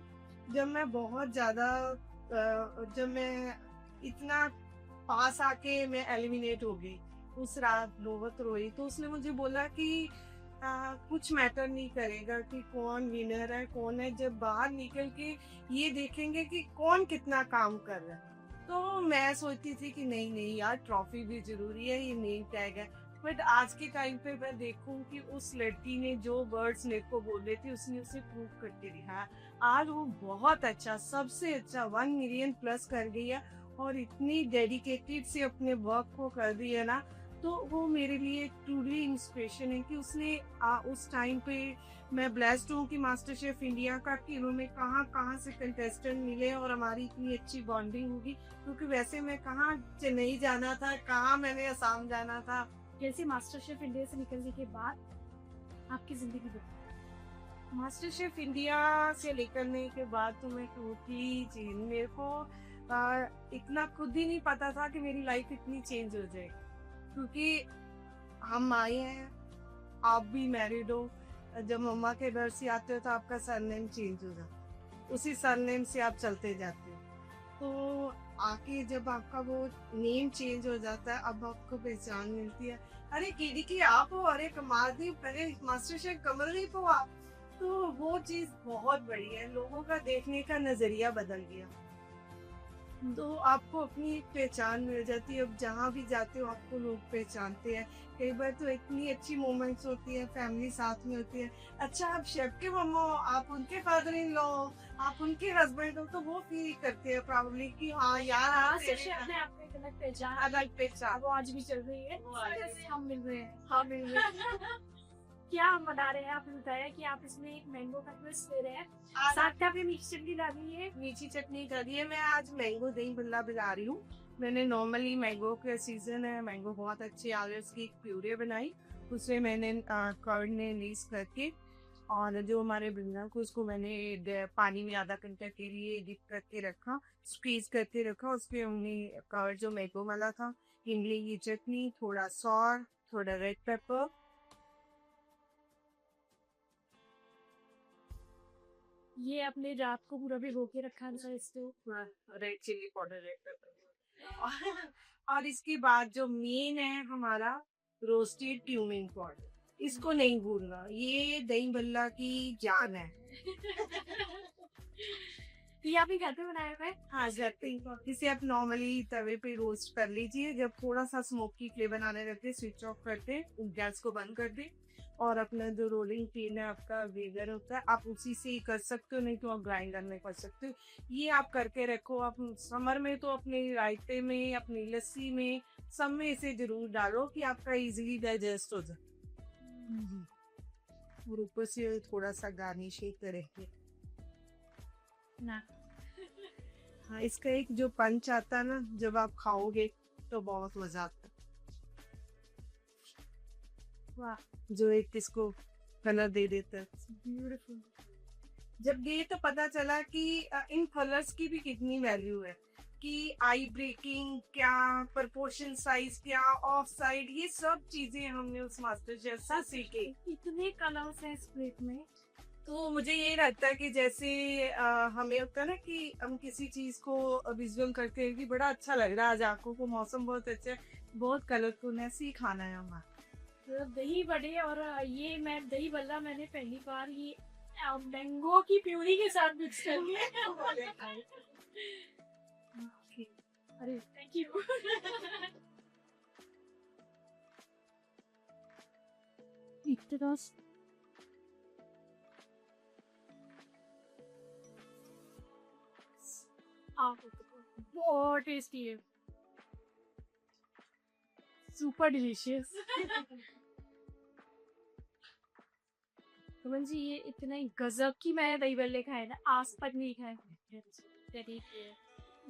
जब मैं बहुत ज्यादा जब मैं इतना पास आके मैं एलिमिनेट हो गई, उस रात बहुत रोई, तो उसने मुझे बोला कि कुछ मैटर नहीं करेगा कि कौन विनर है कौन है, जब बाहर निकल के ये देखेंगे कि कौन कितना काम कर रहा है। तो मैं सोचती थी कि नहीं नहीं यार, ट्रॉफी भी जरूरी है, ये नेम टैग है। बट आज के टाइम पे मैं देखूं कि उस लड़की ने जो वर्ड्स मेरे को बोले थे, उसने उसे प्रूव करके दिखाया। आज वो बहुत अच्छा, सबसे अच्छा 1 मिलियन प्लस कर गई है, और इतनी डेडिकेटेड से अपने वर्क को कर रही है ना, तो वो मेरे लिए ट्रूली इंस्पिरेशन है कि उसने उस टाइम पे, मैं ब्लेस्ड हूँ कि मास्टर शेफ इंडिया का कि उन्होंने कहाँ कहाँ से कंटेस्टेंट मिले और हमारी इतनी अच्छी बॉन्डिंग होगी, क्योंकि वैसे मैं कहाँ चेन्नई जाना था, कहाँ मैंने असम जाना था। जैसे मास्टर शेफ इंडिया से निकलने के बाद आपकी जिंदगी बदली? मास्टर शेफ इंडिया से निकलने के बाद तो मैं टोटली चेंज, मेरे को इतना खुद ही नहीं पता था कि मेरी लाइफ इतनी चेंज हो जाएगी, क्योंकि हम आए हैं, आप भी मैरिड हो, जब मम्मा के घर से आते हो तो आपका सरनेम चेंज हो जाता है, उसी सरनेम से आप चलते जाते हो। तो आके जब आपका वो नेम चेंज हो जाता है, अब आपको पहचान मिलती है, अरे केडी की आप हो, अरे कमालदीप, अरे मास्टर शेफ कमलदीप हो आप, तो वो चीज बहुत बड़ी है, लोगों का देखने का नजरिया बदल गया। तो आपको अपनी एक पहचान मिल जाती है, अब जहाँ भी जाते हो आपको लोग पहचानते हैं। कई बार तो इतनी अच्छी मोमेंट्स होती है, फैमिली साथ में होती है। अच्छा, आप शेफ के मम्मा हो, आप उनके फादर इन लॉ हो, आप उनके हस्बैंड हो, तो वो फील करते हैं प्रॉब्लली कि हाँ यार, हाँ, आप सबसे अपने आप में एक अलग पहचान अलग पहचान। वो आज भी चल रही है। वो आ रही है। जैसे हम मिल रहे हैं। हाँ, बिल्कुल। क्या हम बना रहे हैं? आपने बताया कि आप इसमें एक मैंगो का ट्विस्ट दे रहे हैं, आज साथ में आपने मीठी चटनी डाली है। मीठी चटनी करी है। मैं आज मैंगो दही बल्ला बना रही हूँ। मैंने नॉर्मली मैंगो का सीजन है, मैंगो बहुत अच्छी आ गई, उसकी एक प्यूरे बनाई। उसमें मैंने कर्ड ने लीस करके, और जो हमारे बिरना को उसको मैंने पानी में आधा घंटा के लिए डिप करके रखा, स्क्वीज करके रखा। उसमें हमने कर्ड जो मैंगो वाला था, इमली की चटनी, थोड़ा सॉल्ट, थोड़ा रेड पेपर, ये आपने रात को पूरा भिगो के रखा था इसको। Red chili powder, red pepper. और इसके बाद जो मेन है हमारा रोस्टेड क्यूमिन पाउडर, इसको नहीं भूलना, ये दही भल्ला की जान है। ये आपने घर पे बनाया हुआ है? हाँ, जाते ही इसे आप नॉर्मली तवे पे रोस्ट कर लीजिए। जब थोड़ा सा स्मोकी फ्लेवर आने लगते, स्विच ऑफ करते, गैस को बंद कर दे, और अपना जो रोलिंग पिन है आपका वेगर होता है, आप उसी से ही कर सकते हो, नहीं तो आप ग्राइंडर में कर सकते हो। ये आप करके रखो। आप समर में तो अपने रायते में, अपनी लस्सी में, सब में इसे जरूर डालो कि आपका इजीली डाइजेस्ट हो जाए। और ऊपर से थोड़ा सा गार्निश ही करेंगे ना। हाँ, इसका एक जो पंच आता है ना, जब आप खाओगे तो बहुत मजा आता है। वाह, जो एक इसको कलर दे देता है। ब्यूटीफुल। जब ये तो पता चला कि इन कलर्स की भी कितनी वैल्यू है, कि आई ब्रेकिंग क्या, प्रोपोर्शन साइज क्या, ऑफ साइड, ये सब चीजें हमने उस मास्टर शेफ से सीखी। इतने कलर्स हैं इस प्लेट में। तो मुझे ये लगता है कि जैसे हमें होता है ना कि हम किसी चीज को विजुअल करते हैं कि बड़ा अच्छा लग रहा है, आज आंखों को मौसम बहुत अच्छा है, बहुत कलरफुल है, ऐसे ही खाना है हमारा। मतलब दही बड़े और ये मैं दही बल्ला मैंने पहली बार ये मैंगो की प्यूरी के साथ मिक्स करके। अरे थैंक यू। इतना बहुत टेस्टी है, सुपर डिलीशियस। रमन जी, ये इतना ही गजब की मैंने दही बल्ले खाए ना, आज तक नहीं खाए।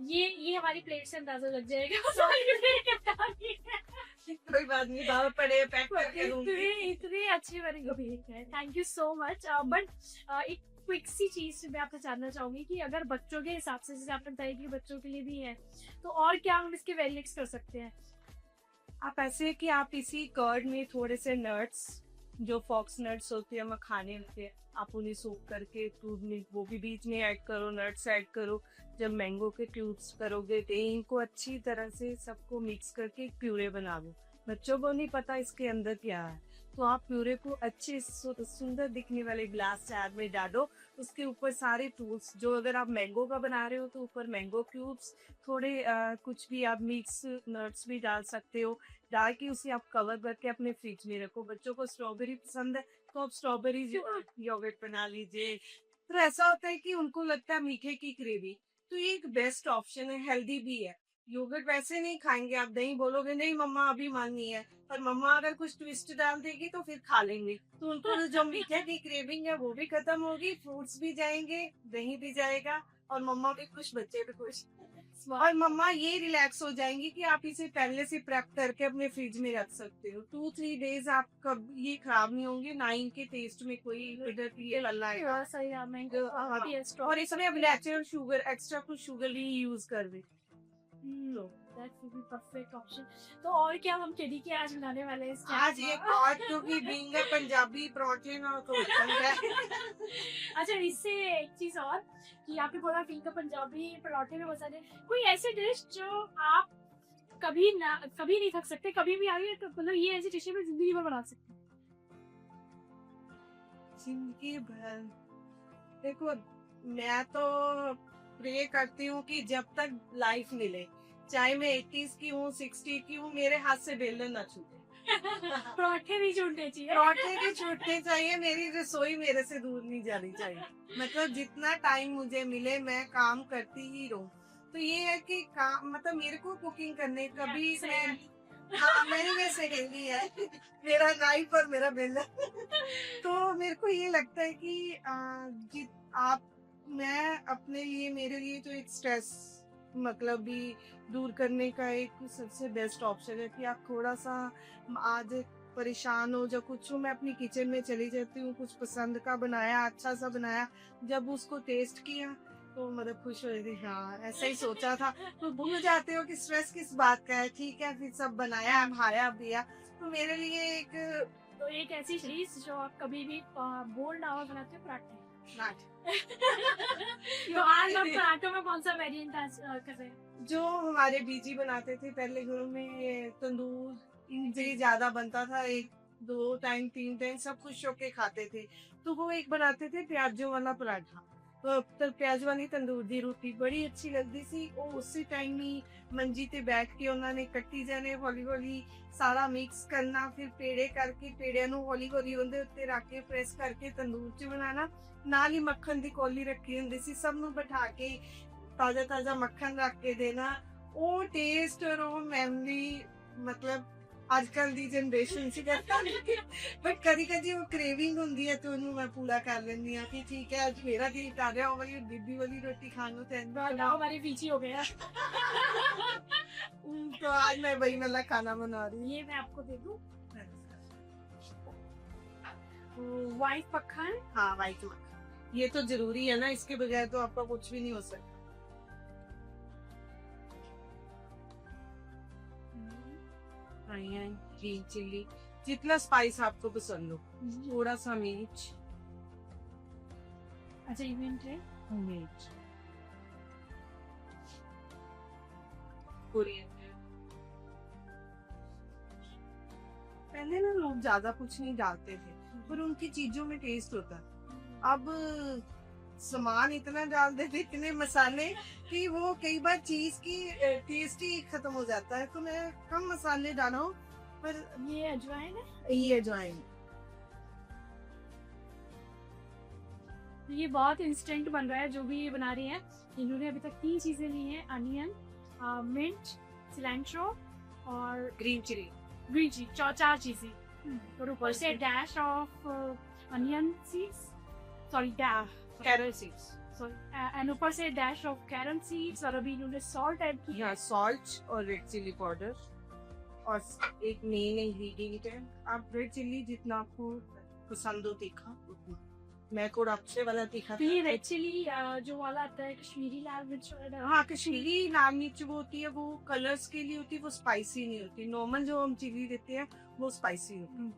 ये हमारी प्लेट से अंदाजा लग जाएगा। कोई बात नहीं, दाल पड़े पैक करके दूंगी। इतने अच्छे मैंने कभी नहीं खाए। Thank you so much. But एक क्विक सी चीज मैं आपसे जानना चाहूंगी कि अगर बच्चों के हिसाब से, जैसे आपने बताया कि बच्चों के लिए भी है, तो और क्या हम इसके वेरिएट्स कर सकते हैं? आप ऐसे कि आप इसी कर्ड में थोड़े से नट्स, जो फॉक्स नट्स होते हैं, मखाने होते हैं, आप उन्हें सोक करके दूध में वो भी बीच में ऐड करो, नट्स ऐड करो। जब मैंगो के क्यूब्स करोगे तो इनको अच्छी तरह से सबको मिक्स करके प्यूरे बना लो। बच्चों को नहीं पता इसके अंदर क्या है, तो आप प्यूरे को अच्छे सुंदर दिखने वाले ग्लास जार में डालो। उसके ऊपर सारे फ्रूट्स, जो अगर आप मैंगो का बना रहे हो तो ऊपर मैंगो क्यूब्स, थोड़े कुछ भी आप मिक्स नट्स भी डाल सकते हो, डाल के उसे आप कवर करके अपने फ्रिज में रखो। बच्चों को स्ट्रॉबेरी पसंद है तो आप स्ट्रॉबेरी योगर्ट बना लीजिए। तो ऐसा होता है कि उनको लगता है मीठे की क्रेवी, तो ये एक बेस्ट ऑप्शन है, हेल्दी भी है। योगर्ट वैसे नहीं खाएंगे, आप दही बोलोगे नहीं मम्मा अभी मन नहीं है, पर मम्मा अगर कुछ ट्विस्ट डाल देगी तो फिर खा लेंगे। तो उनको जो मीठे की क्रेविंग है वो भी खत्म होगी, फ्रूट्स भी जाएंगे, दही भी जाएगा, और मम्मा भी खुश, बच्चे भी खुश, और मम्मा ये रिलैक्स हो जाएंगी कि आप इसे पहले से प्रेप करके अपने फ्रिज में रख सकते हो। 2-3 डेज आप कब ये खराब नहीं होंगे, ना इनके टेस्ट में कोई सही है, मैंगो और इसमें अब नेचुरल शुगर, एक्स्ट्रा कुछ शुगर नहीं यूज कर रहे। Perfect option. तो और क्या हम केडी के आज बनाने वाले हैं? आज एक और, क्योंकि बीइंग पंजाबी प्रोटीन और तो है। अच्छा, इससे एक चीज और कि आपने बोला बीइंग पंजाबी पराठे में मसाले, कोई ऐसी डिश जो आप कभी नहीं थक सकते, कभी भी आगे, तो मतलब ये ऐसी डिश है जिंदगी भर बना सकते हैं? जिंदगी भर देखो, मैं तो प्रे करती हूँ कि जब तक लाइफ मिले, चाहे मैं 80s की हूँ 60 की हूँ, मेरे हाथ से बेलन ना छूटे। पराठे नहीं छूटने चाहिए। पराठे भी छूटने चाहिए, मेरी रसोई मेरे से दूर नहीं जानी चाहिए। मतलब जितना टाइम मुझे मिले मैं काम करती ही रहूं। तो ये है कि काम मतलब मेरे को कुकिंग करने कभी सही मैं है। हाँ मेरी में सेकेंडरी है मेरा नाइफ और मेरा बेलन। तो मेरे को ये लगता है कि जित आप मैं अपने लिए मेरे लिए तो एक स्ट्रेस मतलब भी दूर करने का एक सबसे बेस्ट ऑप्शन है कि आप थोड़ा सा आज परेशान हो, जब कुछ हो मैं अपनी किचन में चली जाती हूँ, कुछ पसंद का बनाया अच्छा सा बनाया, जब उसको टेस्ट किया तो मतलब खुश हो रही थी, हाँ ऐसा ही सोचा था। तो भूल जाते हो कि स्ट्रेस किस बात का है, ठीक है फिर सब बनाया खाया पिया। तो मेरे लिए एक तो एक ऐसी चीज जो आप कभी भी बोर ना हो बनाते हो, पराठे। तो आज आप पराठों में कौन सा वेरिएंट कर रहे हैं? जो हमारे बीजी बनाते थे पहले घरों में, तंदूर इनसे ज्यादा बनता था, एक 2 टाइम 3 टाइम सब खुश होके खाते थे। तो वो एक बनाते थे प्याजों वाला पराठा, तो प्याज वाली तंदूर दी रोटी बड़ी अच्छी लगती सी। ਉਹ ਉਸੇ ਟਾਈਮ ਹੀ ਮੰਜੀ ਤੇ ਬੈਠ ਕੇ ਉਹਨਾਂ ਨੇ ਕੱਟੀ ਜਾਣੇ, ਹੌਲੀ ਹੌਲੀ ਸਾਰਾ ਮਿਕਸ ਕਰਨਾ, ਫਿਰ ਪੇੜੇ ਕਰਕੇ ਪੇੜਿਆਂ ਨੂੰ ਹੌਲੀ ਹੌਲੀ ਉਹਦੇ ਉੱਤੇ ਰੱਖ ਕੇ ਪ੍ਰੈਸ ਕਰਕੇ ਤੰਦੂਰ 'ਚ ਬਣਾਉਣਾ। ਨਾਲ ਹੀ ਮੱਖਣ ਦੀ ਕੌਲੀ ਰੱਖੀ ਹੁੰਦੀ ਸੀ, ਸਭ ਨੂੰ ਬਿਠਾ ਕੇ ਤਾਜ਼ਾ ਤਾਜ਼ਾ ਮੱਖਣ ਰੱਖ ਕੇ ਦੇਣਾ। ਉਹ ਟੇਸਟ और ਉਹ ਮੈਮਰੀ मतलब ਅੱਜ-ਕੱਲ ਦੀ ਜਨਰੇਸ਼ਨ 'ਚ ਕਰਤਾ ਨਹੀਂ, ਬਟ ਕਦੀ-ਕਦੀ ਉਹ ਕ੍ਰੇਵਿੰਗ ਹੁੰਦੀ ਹੈ ਤੇ ਉਹਨੂੰ ਮੈਂ ਪੂਰਾ ਕਰ ਲੈਂਦੀ ਹਾਂ ਕਿ ਠੀਕ ਹੈ ਅੱਜ ਮੇਰਾ ਦਿਲ ਕਰ ਰਿਹਾ ਉਹ ਵਾਲੀ ਬੀਬੀ वाली रोटी खाने को बताओ, हमारे पीछे हो गया। तो आज मैं वही वाला खाना बना रही ये मैं आपको दे दूं। व्हाइट मक्खन। हूँ। हाँ वाइट मक्खन ये तो जरूरी है ना, इसके बगैर तो आपका कुछ भी नहीं हो सकता। ग्रीन चिल्ली, जितना स्पाइस आपको पसंद हो, थोड़ा सा मिर्च अच्छा इवेंट है। मिर्च कोरिएंडर। पहले ना लोग ज्यादा कुछ नहीं डालते थे पर उनकी चीजों में टेस्ट होता है। अब सामान इतना डाल देते इतने मसाले कि वो कई बार चीज की टेस्ट ही खत्म हो जाता है। तो मैं कम मसाले डाला हूँ, पर ये अजवाइन है। ये अजवाइन तो ये बहुत इंस्टेंट बन रहा है जो भी ये बना रही है। इन्होंने अभी तक 3 चीजें ली हैं, अनियन, मिंट, सिलेंट्रो और ग्रीन चिली। ग्रीन चिली, 4 चीजें। और ऊपर से dash of onion seeds, sorry carom seeds, and ऊपर से डैश ऑफ कैरम सीड्स, और अभी इन्होंने सॉल्ट ऐड किया। यहाँ सॉल्ट और रेड चिली पाउडर और एक मेन इंग्रेडिएंट है। आप रेड चिली जितना आपको पसंद हो तीखा उतना, मैं थोड़ा अच्छे वाला तीखा। तो ये रेड चिली जो वाला आता है कश्मीरी लाल मिर्च वाला। हाँ कश्मीरी लाल मिर्च वो होती है, वो कलर्स के लिए होती है, वो स्पाइसी नहीं होती। नॉर्मल जो हम चिली देते हैं वो स्पाइसी होती है।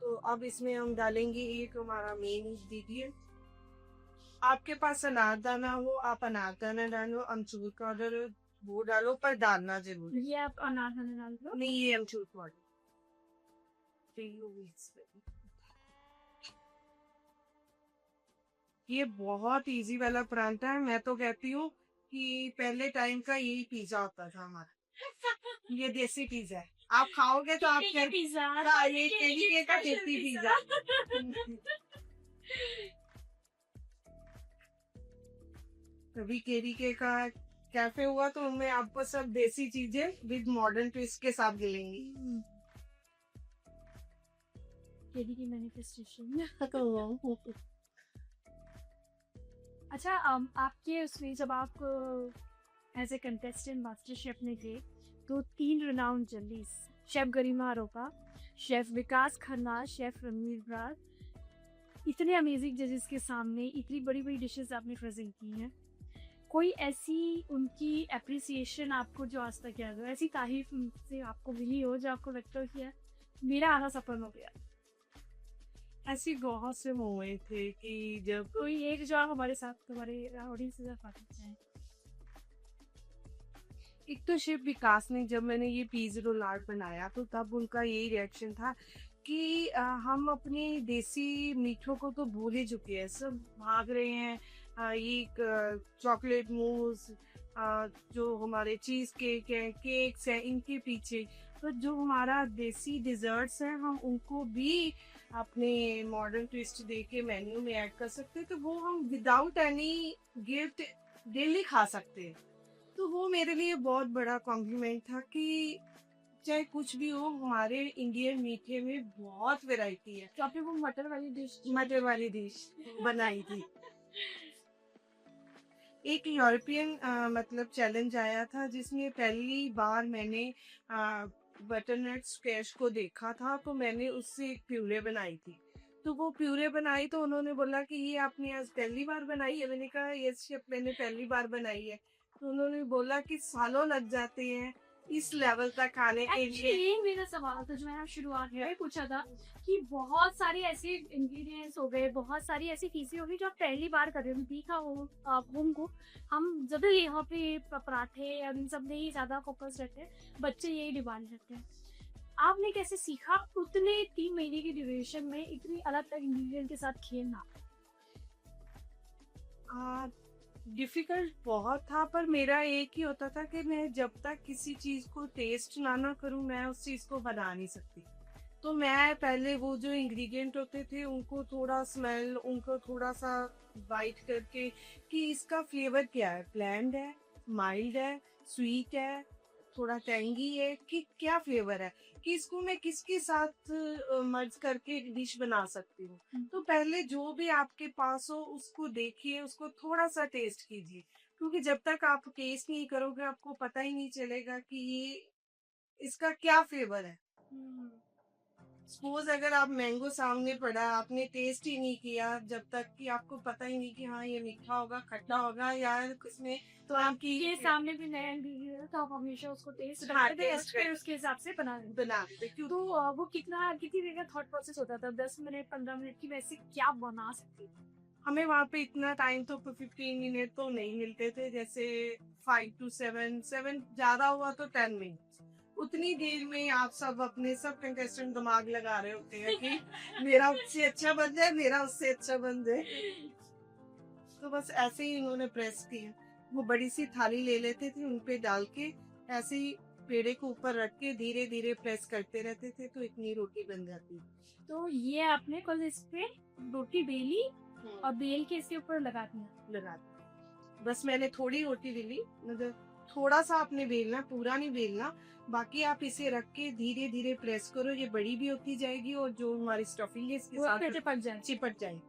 तो अब इसमें हम डालेंगे एक हमारा मेन इंग्रेडिएंट। आपके पास अनारदाना हो आप अनारदाना डालो, अमचूर पाउडर वो डालो, पर डालना जरूर। ये आप अनारदाना डाल दो। नहीं ये अमचूर पाउडर। ये बहुत इजी वाला परांठा है। मैं तो कहती हूँ कि पहले टाइम का यही पिज्जा होता था हमारा। ये देसी पिज्जा है, आप खाओगे तो आप केके पिज्जा। हाँ ये केके का देसी पिज्जा। कभी केके का कैफे हुआ तो उनमें आपको सब देसी चीजें विद मॉडर्न ट्विस्ट के साथ मिलेंगी। केडी की मैनिफेस्टेशन। अच्छा आपके उसमें जब आप as a contestant master chef में थे तो 3 रिनाउंड जजेस, chef Garima Arora, chef Vikas Khanna, chef Ranveer Brar, इतने अमेजिंग जजेस के सामने इतनी बड़ी बड़ी डिशेस आपने प्रेजेंट की हैं। कोई ऐसी उनकी अप्रिसिएशन आपको जो आज तक याद हो, ऐसी तारीफ उनसे आपको मिली हो जो आपको लगता हो कि यार मेरा आधा सफल हो गया? ऐसी बहुत से मोमेंट थे कि जब कोई एक जो आप हमारे साथ हमारे ऑडियंस के साथ बात चाहें। एक तो शेफ विकास ने जब मैंने ये पीज रोल आर्ट बनाया तो तब उनका यही रिएक्शन था कि हम अपनी देसी मीठों को तो भूल ही चुके हैं, सब भाग रहे हैं ये चॉकलेट मूस, जो हमारे चीज केक है, केक्स है, इनके पीछे। तो जो हमारा देसी डिजर्ट्स है हम उनको भी अपने मॉडर्न ट्विस्ट दे के मेन्यू में ऐड कर सकते हैं, तो वो हम विदाउट एनी गिफ्ट डेली खा सकते हैं। तो वो मेरे लिए बहुत बड़ा कॉम्प्लीमेंट था कि चाहे कुछ भी हो, हमारे इंडियन मीठे में बहुत वैरायटी है। तो आपने वो मटर वाली डिश मटर वाली डिश बनाई थी। एक यूरोपियन मतलब चैलेंज आया था जिसमें पहली बार मैंने बटरनट स्क्वैश को देखा था, तो मैंने उससे एक प्यूरे बनाई थी। तो वो प्यूरे बनाई तो उन्होंने बोला कि ये आपने आज पहली बार बनाई है। मैंने कहा ये शेफ मैंने पहली बार बनाई है। तो उन्होंने बोला कि सालों लग जाते हैं इस लेवल तक आने के एक्चुअली लिए। ये मेरा सवाल था जो मैंने शुरुआत में ही पूछा था कि बहुत सारे ऐसे इंग्रेडिएंट्स हो गए, बहुत सारी ऐसी चीजें हो गई जो आप पहली बार कर रहे हो। देखा हो आप होम को, हम जब भी यहाँ पे पराठे या इन सब में ही ज्यादा फोकस रहते हैं, बच्चे यही डिमांड करते हैं। आपने कैसे सीखा उतने 3 महीने की ड्यूरेशन में इतनी अलग अलग इंग्रेडिएंट के साथ खेलना? डिफिकल्ट बहुत था, पर मेरा एक ही होता था कि मैं जब तक किसी चीज को टेस्ट ना करूं मैं उस चीज को बना नहीं सकती। तो मैं पहले वो जो इंग्रेडिएंट होते थे उनको थोड़ा स्मेल, उनको थोड़ा सा बाइट करके कि इसका फ्लेवर क्या है, ब्लैंड है, माइल्ड है, स्वीट है, थोड़ा टेंगी है, कि क्या फ्लेवर है, कि इसको मैं किसके साथ मर्ज करके डिश बना सकती हूँ। तो पहले जो भी आपके पास हो उसको देखिए, उसको थोड़ा सा टेस्ट कीजिए, क्योंकि जब तक आप टेस्ट नहीं करोगे आपको पता ही नहीं चलेगा कि ये इसका क्या फ्लेवर है। सपोज अगर आप मैंगो सामने पड़ा, आपने टेस्ट ही नहीं किया, जब तक कि आपको पता ही नहीं कि हाँ ये मीठा होगा, खट्टा होगा या किसमें, तो आपकी ये सामने भी नया इंग्रेडिएंट तो आप हमेशा उसको टेस्ट हाँ, करते थे और taste फिर उसके हिसाब से बना देते। बना देते क्यों। तो वो कितनी देर का थॉट प्रोसेस होता था? 10 मिनट 15 मिनट की वैसे क्या बना सकती थी? हमें वहाँ पे इतना टाइम तो 15 मिनट तो नहीं मिलते थे, जैसे 5 to 7 ज्यादा हुआ तो 10 मिनट। उतनी देर में आप सब अपने सब कंटेस्टेंट दिमाग लगा रहे होते हैं कि मेरा उससे अच्छा बन जाए, मेरा उससे अच्छा बन जाए। तो बस ऐसे ही उन्होंने प्रेस किया। वो बड़ी सी थाली ले लेते थे, उन पे डाल के ऐसे ही पेड़े को ऊपर रख के धीरे धीरे प्रेस करते रहते थे, तो इतनी रोटी बन जाती। तो ये आपने कल इस पे रोटी बेली और बेल के इसके ऊपर लगा दिया। लगा दी। बस मैंने थोड़ी रोटी बेली, मतलब थोड़ा सा आपने बेलना, पूरा नहीं बेलना। बाकी आप इसे रख के धीरे धीरे प्रेस करो, ये बड़ी भी होती जाएगी और जो हमारी स्टफिंग है इसके वो साथ पे चिपक जाए। चिपट जाए।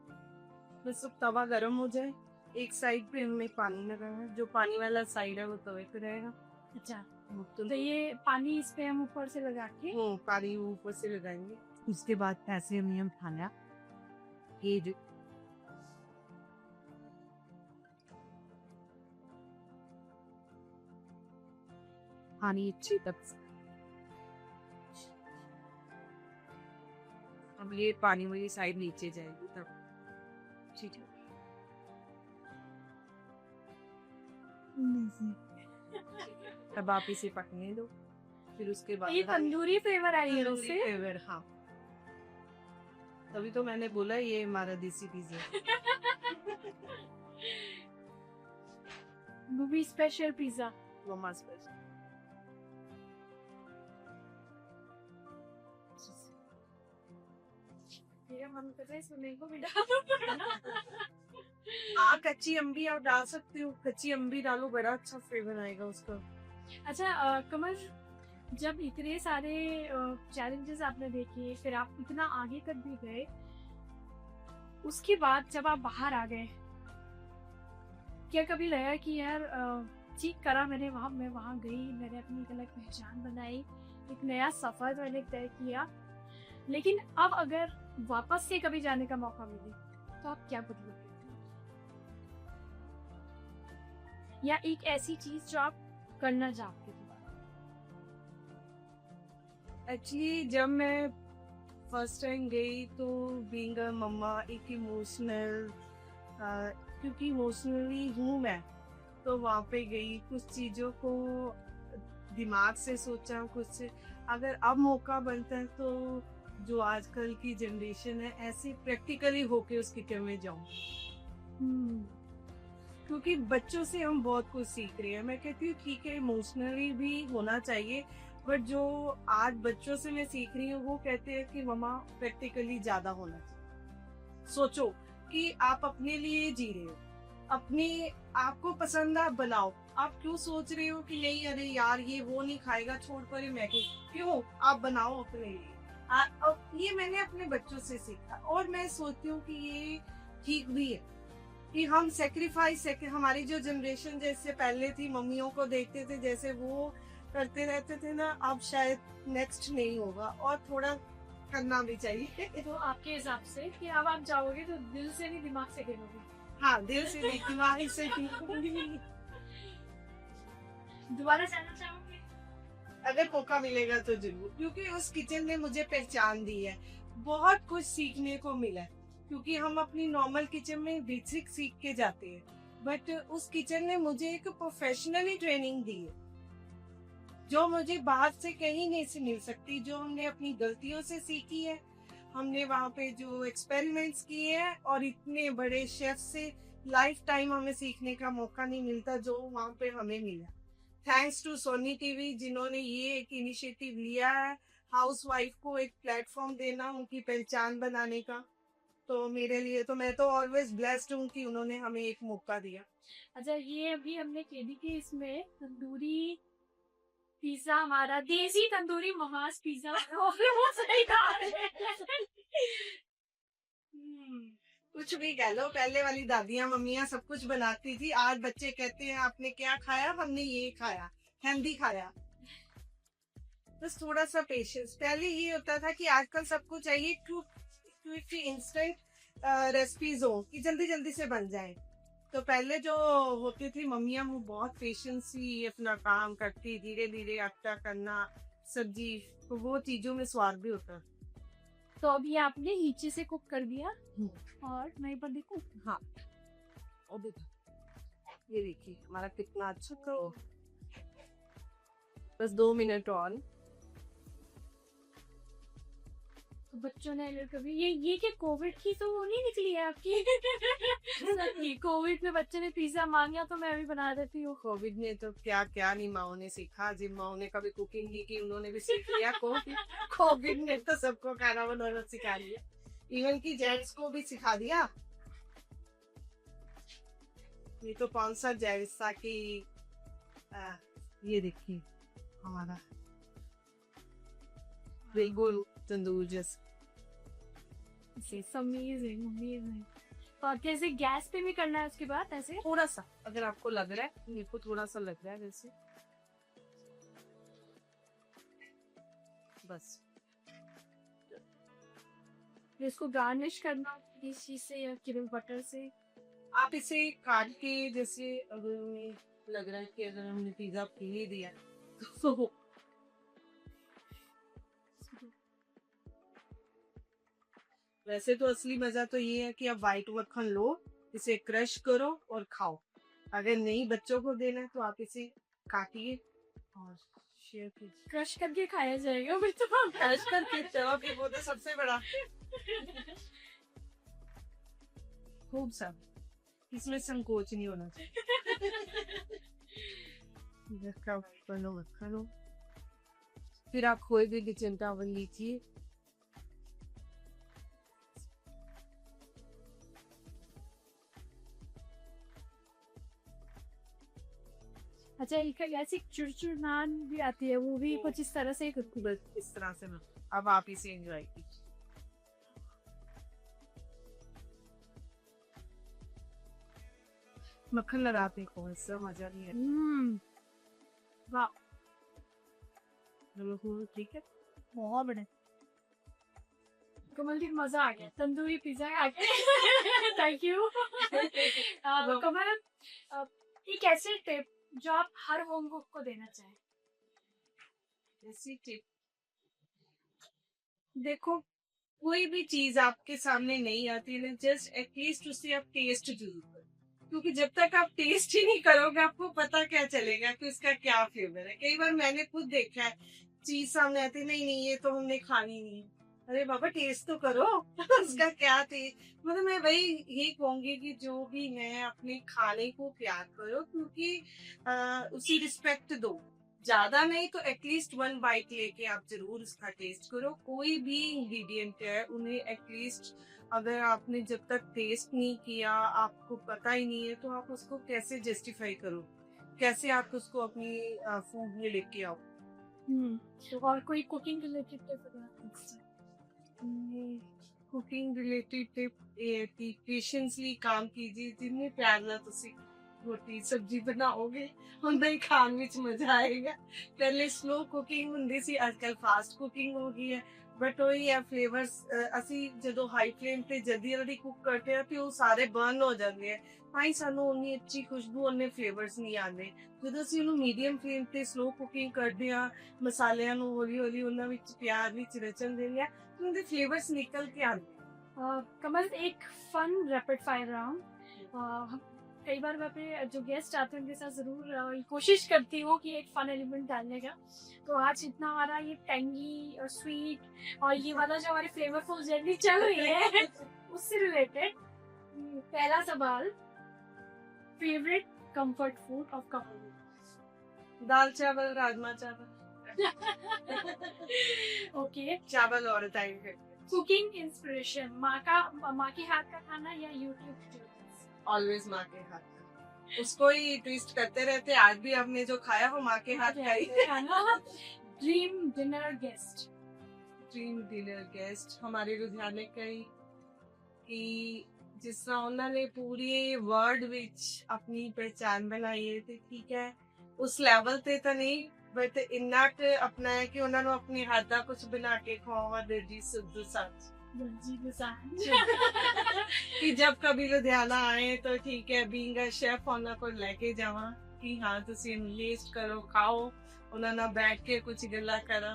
बस अब तवा गर्म हो जाए, एक साइड पे हमने पानी लगाना है, जो पानी वाला साइड है वो तवे पे रहेगा। अच्छा, तो तो ये पानी इस पे हम ऊपर से लगा के पानी ऊपर से लगाएंगे। उसके बाद ऐसे हम खाना ये पानी अच्छी तक। अब ये पानी वाली साइड नीचे जाएगी तब ठीक है। तब आप इसे पकने दो, फिर उसके बाद ये तंदूरी फ्लेवर आई है उससे। फ्लेवर, हाँ तभी तो मैंने बोला ये हमारा देसी पिज्जा। Movie special pizza. मम्मा स्पेशल। मेरा मन कर रहा है इसमें मैंगो भी डालो। हाँ कच्ची अम्बी आप डाल सकते हो, कच्ची अम्बी डालो, बड़ा अच्छा फ्लेवर आएगा उसका। अच्छा कमर, जब इतने सारे चैलेंजेस आपने देखे, फिर आप इतना आगे तक भी गए, उसके बाद जब आप बाहर आ गए, क्या कभी लगा कि यार ठीक करा मैंने, मैं वहाँ गई, मैंने अपनी एक अलग पहचान बनाई, एक नया सफर मैंने तय किया, लेकिन अब अगर वापस से कभी जाने का मौका मिले तो आप क्या बदलोगे? या एक ऐसी चीज जो आप करना चाहते थे? एक्चुअली जब मैं फर्स्ट टाइम गई तो बीइंग अ मम्मा एक इमोशनल, क्योंकि इमोशनली हूँ मैं, तो वहाँ पे गई, कुछ चीज़ों को दिमाग से सोचा, कुछ अगर अब मौका बनता है तो जो आजकल की जनरेशन है ऐसे प्रैक्टिकली होके उस किचन में जाऊं, हम्म, क्योंकि बच्चों से हम बहुत कुछ सीख रहे हैं। मैं कहती हूँ ठीक है इमोशनली भी होना चाहिए, बट जो आज बच्चों से मैं सीख रही हूँ वो कहते हैं कि मम्मा प्रैक्टिकली ज्यादा होना चाहिए। सोचो कि आप अपने लिए जी रहे हो, अपने आपको पसंद आप बनाओ। आप क्यों सोच रहे हो कि नहीं अरे यार ये वो नहीं खाएगा छोड़ कर मैगी, क्यों आप बनाओ अपने लिए। अब ये मैंने अपने बच्चों से सीखा और मैं सोचती हूँ कि ये ठीक भी है कि हम सेक्रीफाइस हमारी जो जनरेशन जैसे पहले थी मम्मियों को देखते थे जैसे वो करते रहते थे ना, अब शायद नेक्स्ट नहीं होगा और थोड़ा करना भी चाहिए। तो आपके हिसाब से कि अब आप जाओगे तो दिल से नहीं दिमाग से खेलोगे? हाँ दिल से नहीं दिमाग से ठीक। दोबारा जाना चाहोगे? अगर मौका मिलेगा तो जरूर, क्योंकि उस किचन ने मुझे पहचान दी है, बहुत कुछ सीखने को मिला है। क्योंकि हम अपनी नॉर्मल किचन में बेसिक सीख के जाते हैं, बट उस किचन ने मुझे एक प्रोफेशनली ट्रेनिंग दी है जो मुझे बाहर से कहीं नहीं से मिल सकती। जो हमने अपनी गलतियों से सीखी है, हमने वहाँ पे जो एक्सपेरिमेंट्स किए हैं, और इतने बड़े शेफ से लाइफ टाइम हमें सीखने का मौका नहीं मिलता जो वहाँ पे हमें मिला। थैंक्स टू सोनी टीवी जिन्होंने ये एक इनिशिएटिव लिया है, हाउस वाइफ को एक प्लेटफॉर्म देना, उनकी पहचान बनाने का। तो मेरे लिए तो मैं तो ऑलवेज ब्लेस्ड हूँ कि उन्होंने हमें एक मौका दिया। अच्छा, ये अभी हमने केडी के इसमें तंदूरी पिज्जा, हमारा देसी तंदूरी महाज पिज्जा वो सही कहा है। कुछ भी कह लो, पहले वाली दादियाँ मम्मियाँ सब कुछ बनाती थी। आज बच्चे कहते हैं आपने क्या खाया, हमने ये खाया, हेल्दी खाया। बस थोड़ा सा पेशेंस। पहले ये होता था कि आजकल सब कुछ चाहिए क्विक इंस्टेंट रेसिपीज हो कि जल्दी जल्दी से बन जाए। तो पहले जो होती थी मम्मियाँ वो बहुत पेशेंस से अपना काम करती, धीरे धीरे आटा करना, सब्जी, तो वो चीजों में स्वाद भी होता। तो अभी आपने नीचे से कुक कर दिया और मैं पर देखूं। हाँ और देखो, ये देखिए हमारा कितना अच्छा करो। बस 2 मिनट और। तो बच्चों ने कभी ये क्या कोविड की तो वो नहीं निकली है आपकी? कोविड में बच्चे ने पिज्जा मांगा तो मैं भी बना देती हूँ। कोविड ने तो क्या क्या नहीं माओ ने सीखा, जिन माओ ने कभी कुकिंग नहीं की उन्होंने भी सीख लिया। कोविड ने तो सबको खाना बनाना सिखा लिया, इवन की जेंट्स को भी सिखा दिया। ये तो कौन सा जेंट्स था कि ये देखिए हमारा बिल्कुल तंदूर जैसा। Amazing amazing. तो कैसे गैस पे भी करना है उसके बाद ऐसे? थोड़ा सा अगर आपको लग रहा है, मेरे को थोड़ा सा लग रहा है जैसे, बस इसको गार्निश करना किस चीज से या केवल बटर से? आप इसे काट के, जैसे अगर हमें लग रहा है कि अगर हमने पिज्जा पी ही दिया तो वैसे तो असली मजा तो ये है कि आप व्हाइट मक्खन लो, इसे क्रश करो और खाओ। अगर नहीं बच्चों को देना है तो आप इसे काटिए और शेयर कीजिए। क्रश करके खाया जाएगा फिर तो? क्रश करके चलो कि वो तो सबसे बड़ा खूब सब, इसमें संकोच नहीं होना चाहिए। मक्खन, फिर आप कोई भी किचन टॉवल लीजिए, अच्छा, एक ऐसी चुरचुर नान भी आती है, वो भी कुछ इस तरह से ही करती है। बस इस तरह से ना। अब आप इसे एंजॉय कीजिए। मक्खन लगाते को ऐसा मजा नहीं है। वाह, ठीक है, बहुत बड़े कमल दी, मजा आ गया। तंदूरी पिज्जा आ गया। थैंक यू कमल। एक ऐसे टिप जो आप हर होम कुक को देना चाहें? ऐसी टिप, देखो कोई भी चीज आपके सामने नहीं आती है, जस्ट एटलीस्ट उसे आप टेस्ट जरूर करो, क्योंकि जब तक आप टेस्ट ही नहीं करोगे आपको पता क्या चलेगा कि उसका क्या फ्लेवर है। कई बार मैंने खुद देखा है, चीज सामने आती नहीं नहीं ये तो हमने खानी नहीं है, अरे बाबा टेस्ट तो करो उसका क्या टेस्ट, मतलब मैं वही यही कहूंगी कि जो भी है अपने खाने को प्यार करो, क्योंकि उसी रिस्पेक्ट दो, ज्यादा नहीं तो एटलीस्ट वन बाइट लेके आप जरूर उसका टेस्ट करो। कोई भी इंग्रेडिएंट है उन्हें एटलीस्ट अगर आपने जब तक टेस्ट नहीं किया, आपको पता ही नहीं है, तो आप उसको कैसे जस्टिफाई करो, कैसे आप उसको अपनी फूड में लेके आओ। और कोई cooking related tip? Cooking related tip ਇਹ ਹੈ ਕਿ ਪੇਸ਼ੈਂਸਲੀ ਕੰਮ ਕੀजिए, ਜਿੰਨੇ ਪਿਆਰ ਨਾਲ ਤੁਸੀਂ ਰੋਟੀ ਸਬਜ਼ੀ ਬਣਾਓਗੇ ਹੁੰਦਾ ਹੀ ਖਾਣ ਵਿੱਚ ਮਜ਼ਾ ਆਏਗਾ। ਪਹਿਲੇ ਸਲੋ ਕੁਕਿੰਗ ਹੁੰਦੀ ਸੀ, ਅੱਜ ਕੱਲ ਫਾਸਟ ਕੁਕਿੰਗ ਹੋ ਗਈ ਹੈ, ਬਟ ਉਹੀ ਹੈ ਫਲੇਵਰਸ ਅਸੀਂ ਜਦੋਂ ਹਾਈ ਫਲੇਮ ਤੇ ਜਲਦੀ ਕੁਕ ਕਰਦੇ ਆ ਤੇ ਉਹ ਸਾਰੇ ਬਰਨ ਹੋ ਜਾਂਦੇ ਆ, ਤਾਂ ਹੀ ਸਾਨੂੰ ਉਨੀ ਅੱਛੀ ਖੁਸ਼ਬੂ ਉਹਨੇ ਫਲੇਵਰਸ ਨਹੀਂ ਆਉਂਦੇ। ਜਦੋਂ ਅਸੀਂ ਉਹਨੂੰ ਮੀਡੀਅਮ ਫਲੇਮ ਤੇ ਸਲੋ ਕੁਕਿੰਗ ਕਰਦੇ ਆ, ਮਸਾਲਿਆਂ ਨੂੰ ਹੌਲੀ ਹੌਲੀ ਉਹਨਾਂ ਵਿੱਚ ਪਿਆਰ ਵਿੱਚ ਰਚਣ ਦਿੰਦੇ ਆ, उनके फ्लेवर्स निकल के आते हैं। कमल, एक फन रैपिड फायर राउंड। कई बार मैं अपने जो गेस्ट आते हैं उनके साथ जरूर कोशिश करती हूँ कि एक फन एलिमेंट डालने का। तो आज इतना हमारा ये टेंगी और स्वीट और ये वाला जो हमारी फ्लेवरफुल जर्नी चल रही है उससे रिलेटेड पहला सवाल, फेवरेट कंफर्ट फूड ऑफ कमल? दाल चावल, राजमा चावल। ओके। चावल और टाइम है। कुकिंग इंस्पिरेशन, माँ के हाथ का खाना या यूट्यूब ट्यूटोरियल्स? ऑलवेज माँ के हाथ का, उसको ही ट्विस्ट करते रहते। आज भी हमने जो खाया वो माँ के हाथ का ही खाना। Dream dinner guest? Dream dinner guest हमारे लुधियाने का ही, कि जिस तरह उन्होंने पूरे वर्ल्ड विच अपनी पहचान बनाई है, ते ठीक है उस लेवल ते तो नहीं, बट इन्ना क अपना है कि उन्होंने अपने हाथ का कुछ बना के खवावा दिलजीत सिद्धू सच कि जब कभी लुधियाना आए तो ठीक है बीइंग अ शेफ उन्होंने को लेके जावा कि हाँ तुसी टेस्ट करो, खाओ, उन्होंने बैठ के कुछ गल्ला करा।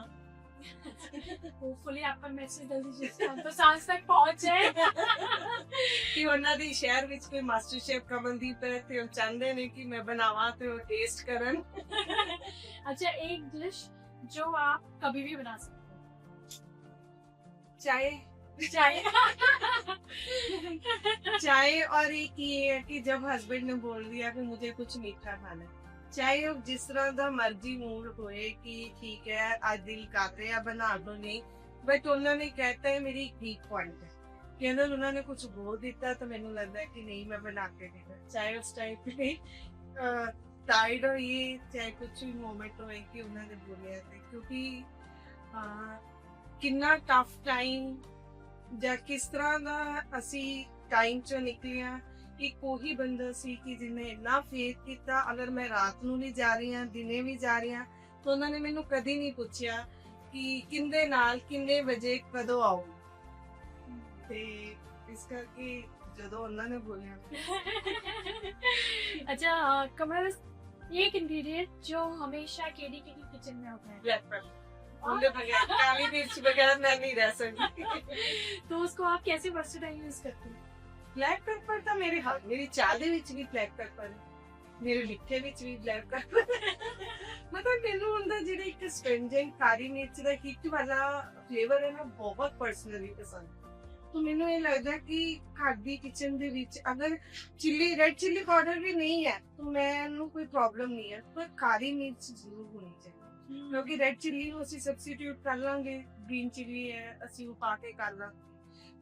होपफुली आपका मैसेज जल्दी तो सांस तक पहुंचे कि ਉਹਨਾਂ ਦੀ ਸ਼ਹਿਰ ਵਿੱਚ ਕੋਈ ਮਾਸਟਰ ਸ਼ੈਫ ਕਮਲਦੀਪ ਹੈ ਤੇ ਉਹ ਚਾਹੁੰਦੇ ਨੇ ਕਿ ਮੈਂ ਬਣਾਵਾਂ ਤੇ ਉਹ ਟੇਸਟ ਕਰਨ। अच्छा, एक डिश जो आप कभी भी बना सकते हो? चाय। चाय। चाय और एक ये है कि जब हस्बैंड ने बोल दिया कि मुझे कुछ मीठा खाना है, चाहे वो जिस तरह का मर्जी मूड होए कि ठीक है आज दिल कर रहा बना दो, नहीं, बट उन्होंने कहता है मेरी एक वीक पॉइंट है कि अगर उन्होंने कुछ बोल दिता तो मैंने लगता है कि नहीं मैं बना के देना, चाहे उस टाइप में टाइड हो ये चाहे कुछ भी मोमेंट होए कि उन्होंने बोलिया थे, क्योंकि कितना टफ टाइम ਜਾਂ ਕਿਸ ਤਰ੍ਹਾਂ ਦਾ ਅਸੀਂ ਟਾਈਮ ਚੋਂ ਨਿਕਲੇ ਆ, ਕਿ ਕੋਈ ਬੰਦਾ ਸੀ ਕਿ ਜਿਹਨੇ ਇੰਨਾ ਫੇਥ ਕੀਤਾ, ਅਗਰ ਮੈਂ ਰਾਤ ਨੂੰ ਵੀ ਜਾ ਰਹੀ ਹਾਂ ਦਿਨੇ ਵੀ ਜਾ ਰਹੀ ਹਾਂ ਤਾਂ ਉਹਨਾਂ ਨੇ ਮੈਨੂੰ ਕਦੀ ਨਹੀਂ ਪੁੱਛਿਆ ਕਿ ਕਿੰਦੇ ਨਾਲ ਕਿੰਨੇ ਵਜੇ ਕਦੋਂ ਆਉ, ਤੇ ਇਸ ਕਰਕੇ ਜਦੋਂ ਉਹਨਾਂ ਨੇ ਬੋਲਿਆ। अच्छा, कमल, एक इंग्रेडिएंट जो हमेशा केडी के किचन में होता है? ब्लैक पेपर, उनके बगैर काली मिर्च बगैर मैं नहीं रह सकती। तो उसको आप कैसे वर्सेटाइल यूज करते हो? ब्लैक पेपर ਤਾਂ ਮੇਰੇ ਹੱਥ ਮੇਰੀ ਚਾਹ ਦੇ ਵਿੱਚ ਵੀ ਬਲੈਕ ਪੈਪਰ ਹੈ, ਮੇਰੇ ਮਿੱਠੇ ਵਿੱਚ ਵੀ ਬਲੈਕ ਪੈਪਰ ਮਤਲਬ ਮੈਨੂੰ ਹੁੰਦਾ ਜਿਹੜਾ ਇੱਕ ਸਟ੍ਰਿੰਜੈਂਟ ਕਾਲੀ ਮਿਰਚ ਦਾ ਹਿੱਟ ਵਾਲਾ ਫਲੇਵਰ ਹੈ ਨਾ ਬਹੁਤ ਪਰਸਨਲੀ ਪਸੰਦ। तो ਮੈਨੂੰ ਇਹ ਲੱਗਦਾ ਕਿ ਘਰ ਦੀ ਕਿਚਨ ਦੇ ਵਿੱਚ ਅਗਰ ਚਿੱਲੀ ਰੈਡ ਚਿੱਲੀ ਪਾਊਡਰ ਵੀ ਨਹੀਂ ਹੈ ਤਾਂ ਮੈਨੂੰ ਕੋਈ ਪ੍ਰੋਬਲਮ ਨਹੀਂ ਹੈ, ਪਰ ਕਾਲੀ ਮਿਰਚ ਜ਼ਰੂਰ ਹੋਣੀ ਚਾਹੀਦੀ, ਕਿਉਂਕਿ ਰੈਡ ਚਿੱਲੀ ਨੂੰ ਅਸੀਂ ਸਬਸਟੀਟਿਊਟ ਕਰ ਲਾਂਗੇ, ਗ੍ਰੀਨ ਚਿੱਲੀ ਹੈ ਅਸੀਂ ਉਹ ਪਾ ਕੇ ਕਰ ਲਾਂਗੇ,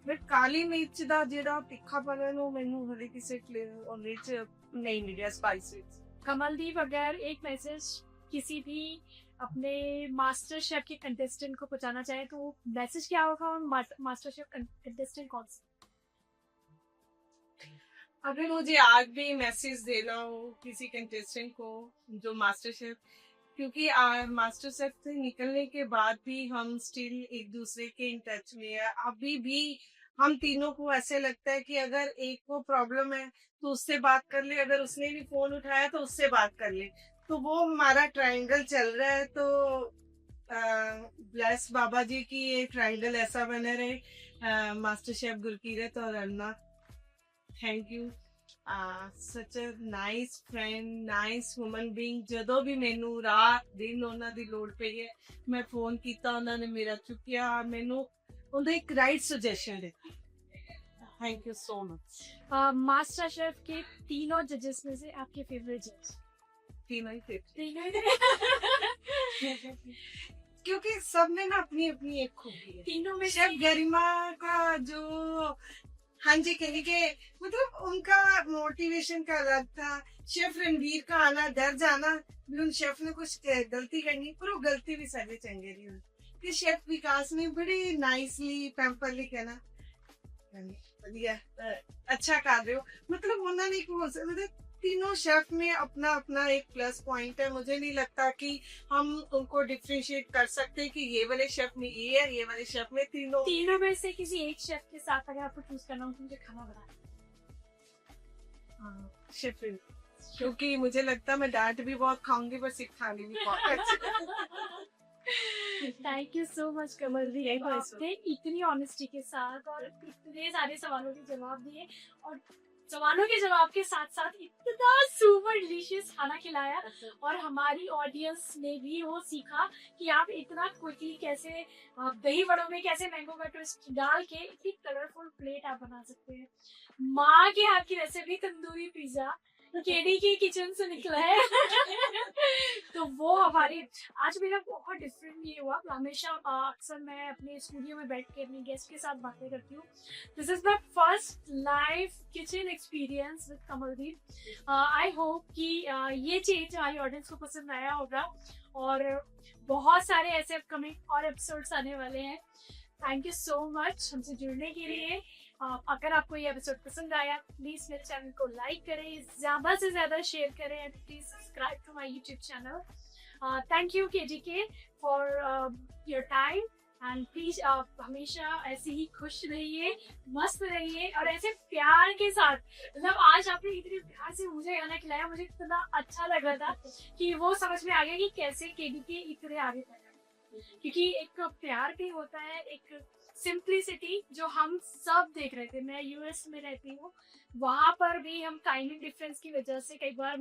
ਬਟ ਕਾਲੀ ਮਿਰਚ ਦਾ ਜਿਹੜਾ ਤਿੱਖਾਪਨ ਹੈ ਉਹ ਮੈਨੂੰ ਹਲੇ ਕਿਸੇ ਫਲੇਵਰ ਉਹਦੇ ਚ ਨਹੀਂ ਮਿਲਿਆ स्पाइस ਵਿੱਚ। कमलदीप, अगर एक मैसेज किसी भी अपने मास्टर शेफ के कंटेस्टेंट को पहुंचाना चाहे तो वो मैसेज क्या होगा, और मास्टर शेफ कंटेस्टेंट कौन सा? अगर मुझे आज भी मैसेज देना हो किसी कंटेस्टेंट को जो मास्टर शेफ, क्योंकि मास्टर शेफ से निकलने के बाद भी हम स्टिल एक दूसरे के इन टच में है, अभी भी हम तीनों को ऐसे लगता है कि अगर एक को प्रॉब्लम है तो उससे बात कर ले, अगर उसने भी फोन उठाया तो उससे बात कर ले, तो वो हमारा ट्रायंगल चल रहा है। तो ब्लेस बाबा जी की ये ट्रायंगल ऐसा बने रहे, मास्टर शेफ गुरकीरत और Anna, thank you, such a nice friend, nice human being. ਜਦੋਂ ਵੀ ਮੈਨੂੰ ਰਾਤ ਦਿਨ ਉਹਨਾਂ ਦੀ ਲੋੜ ਪਈ ਹੈ ਮੈਂ ਫੋਨ ਕੀਤਾ ਉਹਨਾਂ ਨੇ ਮੇਰਾ ਚੁੱਕਿਆ, ਮੈਨੂੰ ਉਹਦਾ ਇੱਕ ਰਾਈਟ ਸੁਜੈਸ਼ਨ ਹੈ। Thank you so much. Master chef के तीनों जजेस में से आपके फेवरेट जज? तीनों ही थे तीनों ही क्योंकि सब में ना अपनी अपनी एक खूबी है। तीनों में शेफ गरिमा का जो, हाँ जी कही के मतलब उनका मोटिवेशन का अलग था। शेफ रणवीर का आना डर जाना भी उन शेफ ने कुछ गलती करनी पर वो गलती भी सारे चंगे रही हुई कि शेफ विकास ने बड़ी नाइसली पैम्परली कहना ਵਧੀਆ अच्छा कर रहे हो मतलब उन्होंने मतलब तीनों शेफ में अपना अपना एक प्लस पॉइंट है। मुझे नहीं लगता कि हम उनको डिफरेंशिएट कर सकते कि ये वाले शेफ में ये है ये वाले शेफ में तीनों में से किसी एक शेफ के साथ अगर आपको चूज करना हो तो मुझे खाना बनाना शेफ क्योंकि मुझे लगता है मैं डांट भी बहुत खाऊंगी पर सिखाऊंगी भी बहुत अच्छा। थैंक यू सो मच कमल दी, आपने इतनी ऑनेस्टी के साथ और इतने सारे सवालों के जवाब दिए और सवालों के जवाब के साथ साथ इतना सुपर डिलीशियस खाना खिलाया और हमारी ऑडियंस ने भी वो सीखा कि आप इतना क्विकली कैसे दही बड़ों में कैसे मैंगो का ट्विस्ट डाल के इतनी कलरफुल प्लेट आप बना सकते हैं। माँ के हाथ की रेसिपी तंदूरी पिज्जा केडी की किचन से निकला है तो वो हमारी आज मेरा बहुत डिफरेंट ये हुआ। हमेशा अक्सर मैं अपने स्टूडियो में बैठ के अपने गेस्ट के साथ बातें करती हूँ। This is my first live kitchen experience with Kamaldeep. I hope कि ये चीज हमारी ऑडियंस को पसंद आया होगा और बहुत सारे ऐसे अपकमिंग और एपिसोड्स आने वाले हैं। थैंक यू सो मच हमसे जुड़ने के लिए। अगर आपको ये एपिसोड पसंद आया प्लीज मेरे चैनल को लाइक करें, ज्यादा से ज्यादा शेयर करें and please subscribe to my YouTube channel. Thank you KGK for your time and please आप हमेशा ऐसे ही खुश रहिए, मस्त रहिए और ऐसे प्यार के साथ। मतलब आज आपने इतने प्यार से मुझे खाना खिलाया, मुझे इतना अच्छा लग रहा था कि वो समझ में आ गया कि कैसे केडीके इतने आगे तक है, क्योंकि एक प्यार भी होता है, एक सिंप्लिसिटी जो हम सब देख रहे थे। मैं यूएस में रहती हूँ, वहां पर भी हम टाइमिंग डिफरेंस की वजह से कई बार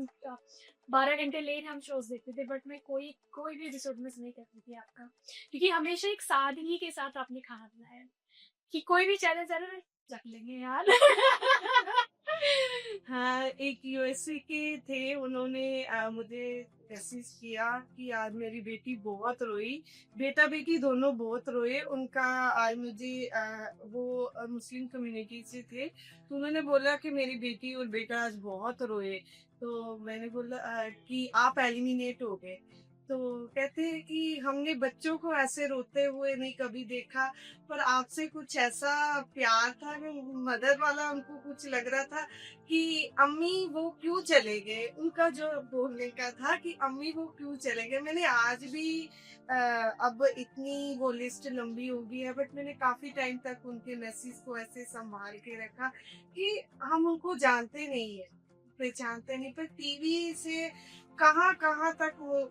12 घंटे लेट हम शोज देखते थे बट मैं कोई भी एपिसोड मिस नहीं करती थी आपका, क्योंकि हमेशा एक सादगी के साथ आपने खाना बनाया कि कोई भी चैलेंज आ रहा है रख लेंगे यार हाँ एक यूएसए के थे, उन्होंने मुझे मैसेज किया कि यार मेरी बेटी बहुत रोई, बेटा बेटी दोनों बहुत रोए। उनका आज मुझे वो मुस्लिम कम्युनिटी से थे तो उन्होंने बोला कि मेरी बेटी और बेटा आज बहुत रोए। तो मैंने बोला कि आप एलिमिनेट हो गए। तो कहते हैं कि हमने बच्चों को ऐसे रोते हुए नहीं कभी देखा पर आपसे कुछ ऐसा प्यार था कि मदर वाला हमको कुछ लग रहा था कि अम्मी वो क्यों चले गए। उनका जो बोलने का था कि अम्मी वो क्यों चले गए। मैंने आज भी अब इतनी वो लिस्ट लंबी हो गई है बट मैंने काफी टाइम तक उनके मैसेज को ऐसे संभाल के रखा कि हम उनको जानते नहीं है, पहचानते नहीं, पर टीवी से कहाँ कहाँ तक वो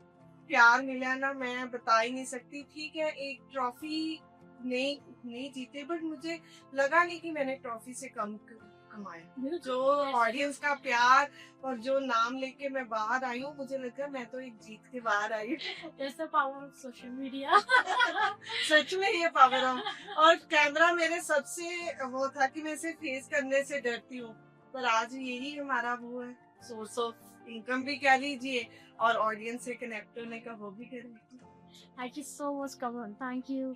प्यार मिला ना मैं बता ही नहीं सकती। ठीक है एक ट्रॉफी नहीं जीते बट मुझे लगा नहीं कि मैंने ट्रॉफी से कम कमाया। जो ऑडियंस का प्यार और जो नाम लेके मैं बाहर आई हूँ मुझे लगा मैं तो एक जीत के बाहर आई हूँ। That's the power of social media सच में ये पावर है। और कैमरा मेरे सबसे वो था कि मैं इसे फेस करने से डरती हूँ पर आज यही हमारा वो है सोर्स ऑफ इनकम भी कह लीजिए और ऑडियंस से कनेक्ट होने का वो भी करें। Thank you so much, Kamal. Thank you.